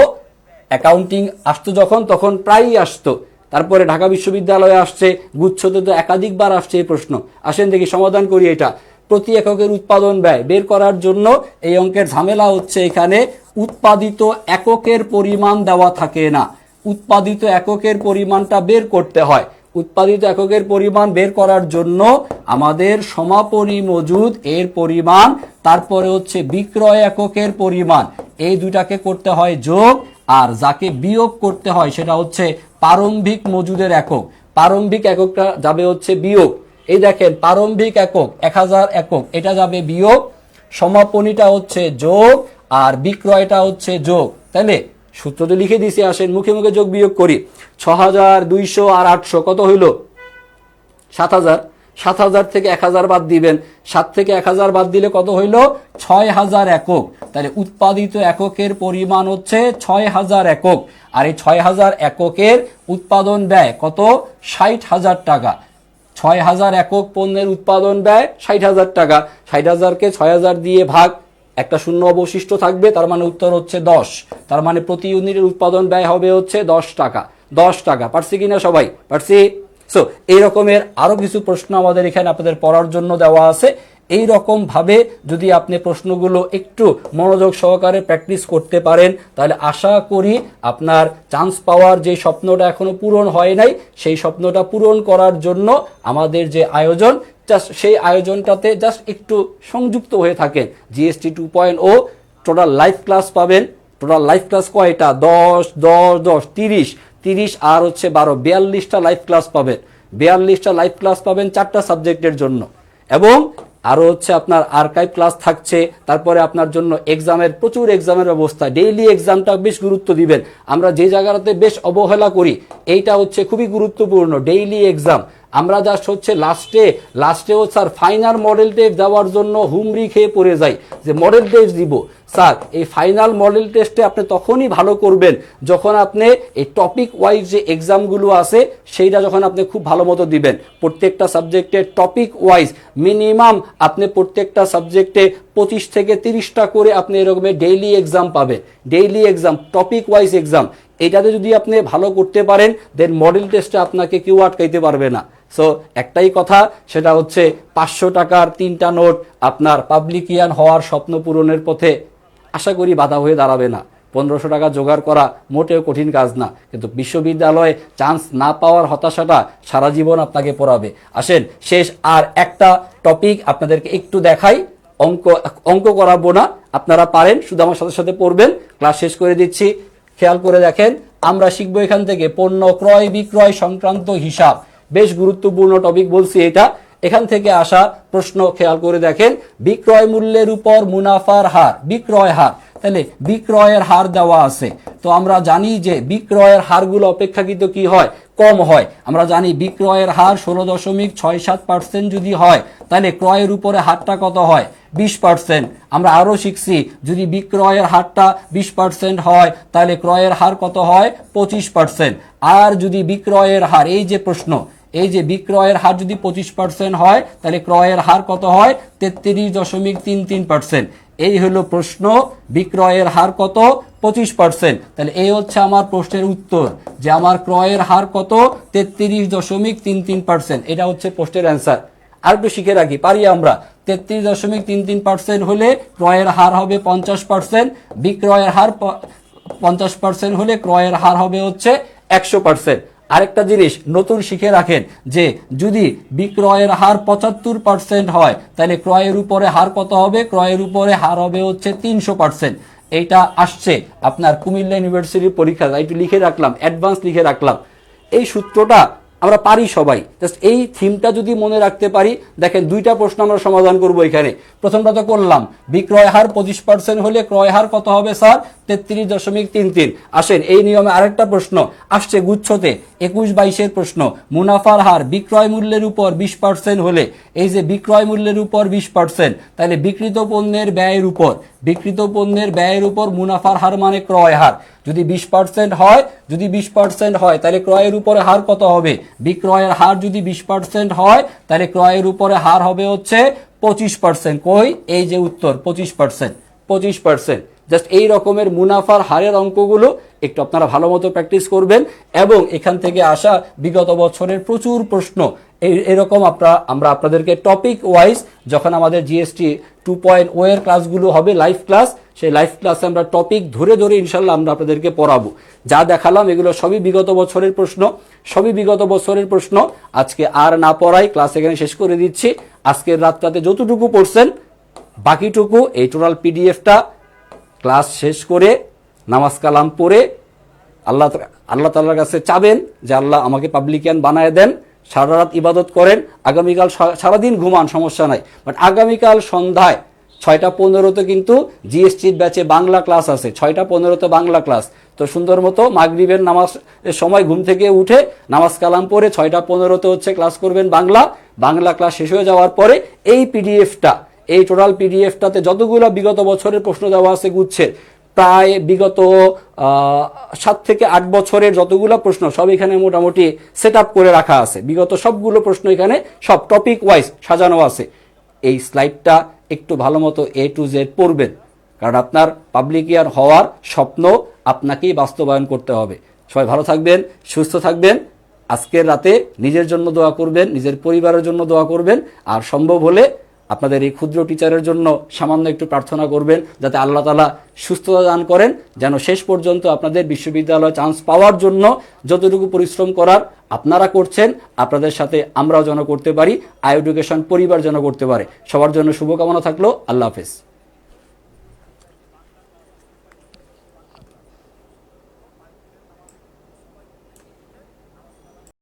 অ্যাকাউন্টিং আসতো যখন, তখন প্রায়ই আসতো। তারপরে ঢাকা বিশ্ববিদ্যালয়ে আসছে, গুচ্ছতে তো একাধিকবার আসছে এই প্রশ্ন। আসেন দেখি সমাধান করি এটা। প্রতি এককের উৎপাদন ব্যয় বের করার জন্য এই অঙ্কের ঝামেলা হচ্ছে এখানে উৎপাদিত এককের পরিমাণ দেওয়া থাকে না, উৎপাদিত এককের পরিমাণটা বের করতে হয়। উৎপাদিত এককের পরিমাণ বের করার জন্য আমাদের সমাপনী মজুদ এর পরিমাণ, তারপরে হচ্ছে বিক্রয় এককের পরিমাণ, এই দুটাকে করতে হয় যোগ, আর যাকে বিয়োগ করতে হয় সেটা হচ্ছে প্রারম্ভিক মজুদের একক। প্রারম্ভিক এককটা যাবে হচ্ছে বিয়োগ। এই দেখেন প্রারম্ভিক একক 1000 একক, এটা যাবে বিয়োগ, সমাপনীটা হচ্ছে যোগ, আর বিক্রয়টা হচ্ছে যোগ। তাহলে সূত্র তো লিখে দিছি, আসেন মুখে মুখে যোগ বিয়োগ করি। 6,200 আর 800 কত হইল? 7,000। 7,000 থেকে 1,000 বাদ দিবেন, 7 থেকে 1,000 বাদ দিলে কত হইল? 6,000 একক। তাহলে উৎপাদিত এককের পরিমাণ হচ্ছে 6,000 একক, আর এই 6,000 এককের উৎপাদন ব্যয় কত? 60,000 টাকা। 6,000 একক পণ্যের উৎপাদন ব্যয় 60,000 টাকা। 60,000-কে 6,000 দিয়ে ভাগ, একটা শূন্য অবশিষ্ট থাকবে, তার মানে উত্তর হচ্ছে 10। তার মানে প্রতি ইউনিটের উৎপাদন ব্যয় হবে হচ্ছে 10 টাকা। 10 টাকা। পারছি কিনা সবাই? পারছি? সো এই রকমের আরো কিছু প্রশ্ন আমাদের এখানে আপনাদের পড়ার জন্য দেওয়া আছে। এই রকম ভাবে যদি আপনি প্রশ্নগুলো একটু মনোযোগ সহকারে প্র্যাকটিস করতে পারেন, তাহলে আশা করি আপনার চান্স পাওয়ার যে স্বপ্নটা এখনো পূরণ হয় নাই, সেই স্বপ্নটা পূরণ করার জন্য আমাদের যে আয়োজন, জাস্ট সেই আয়োজনটাতে জাস্ট একটু সংযুক্ত হয়ে থাকেন। জিএসটি 2.0 টোটাল লাইভ ক্লাস পাবেন। টোটাল লাইভ ক্লাস কয়টা? 10 10 10 30 30 আর হচ্ছে 12, 42টা লাইভ ক্লাস পাবেন। 42টা লাইভ ক্লাস পাবেন 4টা সাবজেক্টের জন্য, এবং আরো হচ্ছে আপনার আর্কাইভ ক্লাস থাকছে। তারপরে আপনার জন্য এক্সামের, প্রচুর এক্সামের ব্যবস্থা। ডেইলি এক্সামটা বেশ গুরুত্ব দিবেন। আমরা যে জায়গাটাতে বেশ অবহেলা করি, এইটা হচ্ছে খুবই গুরুত্বপূর্ণ, ডেইলি এক্সাম। আমরা জাস্ট হচ্ছে লাস্টেও স্যার ফাইনাল মডেল টেস্ট দেওয়ার জন্য হুমড়ি খেয়ে পড়ে যাই যে মডেল টেস্ট দিব। স্যার এই ফাইনাল মডেল টেস্টে আপনি তখনই ভালো করবেন যখন আপনি এই টপিক ওয়াইজ যে এক্সামগুলো আছে সেইটা যখন আপনি খুব ভালো মতো দিবেন। প্রত্যেকটা সাবজেক্টের টপিক ওয়াইজ মিনিমাম আপনি প্রত্যেকটা সাবজেক্টে 25 থেকে 30টা করে আপনি এরকমের ডেইলি এক্সাম পাবেন। Daily exam, topic wise exam, এটাতে যদি আপনি ভালো করতে পারেন, দেন মডেল টেস্টে আপনাকে কেউ আটকাইতে পারবে না। সো একটাই কথা, সেটা হচ্ছে 500 টাকার 3টা নোট আপনার পাবলিকিয়ান হওয়ার স্বপ্ন পূরণের পথে আশা করি বাধা হয়ে দাঁড়াবে না। 1500 টাকা জোগাড় করা মোটেও কঠিন কাজ না, কিন্তু বিশ্ববিদ্যালয়ে চান্স না পাওয়ার হতাশাটা সারা জীবন আপনাকে পড়াবে। আসেন শেষ আর একটা টপিক আপনাদেরকে একটু দেখাই। অঙ্ক করাবো না, আপনারা পারেন, শুধু আমার সাথে সাথে পড়বেন। ক্লাস শেষ করে দিচ্ছি, খেয়াল করে দেখেন। আমরা শিখবো এখান থেকে পণ্য ক্রয় বিক্রয় সংক্রান্ত হিসাব। বেশ গুরুত্বপূর্ণ টপিক বলছি এটা। এখান থেকে আসা প্রশ্ন খেয়াল করে দেখেন। বিক্রয় মূল্যের উপর মুনাফার হার, বিক্রয় হার। তাহলে বিক্রয়ের হার দেওয়া আছে, তো আমরা জানি যে বিক্রয়ের হারগুলো অপেক্ষাকৃত কি হয়? কম হয়। আমরা জানি বিক্রয়ের হার 16.67% যদি হয়, তাহলে ক্রয়ের উপরে হারটা কত হয়? 20%। আমরা আরো শিখছি যদি বিক্রয়ের হারটা 20% হয়, তাহলে ক্রয়ের হার কত হয়? 25%। আর যদি বিক্রয়ের হার, এই যে প্রশ্ন, এই যে বিক্রয়ের হার যদি 25% হয়, তাহলে ক্রয়ের হার কত হয়? 33.33%। এই হলো প্রশ্ন, বিক্রয়ের হার কত? 25%। তাহলে এই হচ্ছে আমার প্রশ্নের উত্তর, যে আমার ক্রয়ের হার কত? 33.33%। এটা হচ্ছে প্রশ্নের অ্যান্সার। আর একটু শিখে রাখি, পারি আমরা? 33.33% হলে ক্রয়ের হার হবে 50%, বিক্রয়ের হার 50% হলে ক্রয়ের হার হবে হচ্ছে 100%। আরেকটা জিনিস নতুন শিখে রাখেন, যে যদি বিক্রয়ের হার 75% হয়, তাহলে ক্রয়ের উপরে হার কত হবে? ক্রয়ের উপরে হার হবে হচ্ছে 300%। এইটা আসছে আপনার কুমিল্লা ইউনিভার্সিটির পরীক্ষা, একটু লিখে রাখলাম, অ্যাডভান্স লিখে রাখলাম। এই সূত্রটা আমরা পারি সবাই। জাস্ট এই থিমটা যদি মনে রাখতে পারি, দেখেন দুইটা প্রশ্ন আমরা সমাধান করব এখানে। প্রথমটা তো করলাম, বিক্রয় হার 25% হলে ক্রয় হার কত হবে স্যার? 33.33। আসেন এই নিয়মে আরেকটা প্রশ্ন আসছে গুচ্ছতে, 21-22 প্রশ্ন। মুনাফার হার বিক্রয় মূল্যের উপর 20% হলে, এই যে বিক্রয় মূল্যের উপর 20%, তাহলে বিক্রিত পণ্যের ব্যয়ের উপর, বিক্রিত পণ্যের ব্যয়ের উপর মুনাফার হার মানে ক্রয় হার যদি 20% হয়, যদি 20% হয় তাহলে ক্রয়ের উপরে হার কত হবে? বিক্রয়ের হার যদি 20% হয় তাহলে ক্রয়ের উপরে হার হবে হচ্ছে 25%। কই? এই যে উত্তর 25%, 25%। জাস্ট এই রকমের মুনাফার হারের অঙ্কগুলো একটু আপনারা ভালো মতো প্র্যাকটিস করবেন, এবং এখান থেকে আসা বিগত বছরের প্রচুর প্রশ্ন এরকম আমরা আপনাদেরকে টপিক ওয়াইজ, যখন আমাদের জিএসটি 2.0 এর ক্লাসগুলো হবে লাইভ ক্লাস, সেই লাইভ ক্লাসে আমরা টপিক ধরে ধরে ইনশাল্লাহ আমরা আপনাদেরকে পড়াবো। যা দেখালাম এগুলো সবই বিগত বছরের প্রশ্ন, সবই বিগত বছরের প্রশ্ন। আজকে আর না পড়াই, ক্লাস এখানে শেষ করে দিচ্ছি। আজকের রাতটাতে যতটুকু পড়ছেন বাকিটুকু এই টোটাল পিডিএফটা ক্লাস শেষ করে নামাজ কালাম পড়ে আল্লাহ তাআলার কাছে চাবেন যে আল্লাহ আমাকে পাবলিকিয়ান বানায় দেন, সারা রাত ইবাদত করেন, আগামীকাল সারাদিন ঘুমান, সমস্যা নাই, বাট আগামীকাল সন্ধ্যায় 6:15-তে কিন্তু জিএসটির ব্যাচে বাংলা ক্লাস আছে। 6:15-তে বাংলা ক্লাস। তো সুন্দর মতো মাগরিবের নামাজ সময় ঘুম থেকে উঠে নামাজ কালাম পড়ে 6:15-তে হচ্ছে ক্লাস করবেন বাংলা ক্লাস শেষ হয়ে যাওয়ার পরে এই পিডিএফটা, এই টোটাল পিডিএফটাতে যতগুলো বিগত বছরের প্রশ্ন দেওয়া আছে গুচ্ছের, প্রায় বিগত 7 থেকে 8 বছরের যতগুলো প্রশ্ন সব এখানে মোটামুটি সেট আপ করে রাখা আছে। বিগত সবগুলো প্রশ্ন এখানে সব টপিক ওয়াইজ সাজানো আছে। এই স্লাইডটা একটু ভালো মতো A to Z পড়বেন, কারণ আপনার পাবলিকিয়ান হওয়ার স্বপ্ন আপনাকেই বাস্তবায়ন করতে হবে। সবাই ভালো থাকবেন, সুস্থ থাকবেন। আজকের রাতে নিজের জন্য দোয়া করবেন, নিজের পরিবারের জন্য দোয়া করবেন, আর সম্ভব হলে আপনাদের এই ক্ষুদ্র টিচারের জন্য সামান্য একটু প্রার্থনা করবেন, যাতে আল্লাহ তাআলা সুস্থতা দান করেন, যেন শেষ পর্যন্ত আপনাদের বিশ্ববিদ্যালয়ে চান্স পাওয়ার জন্য যতটুকু পরিশ্রম করার আপনারা করছেন, আপনাদের সাথে আমরাও যেন করতে পারি, আই এডুকেশন পরিবার যেন করতে পারে। সবার জন্য শুভকামনা থাকলো। আল্লাহ হাফেজ।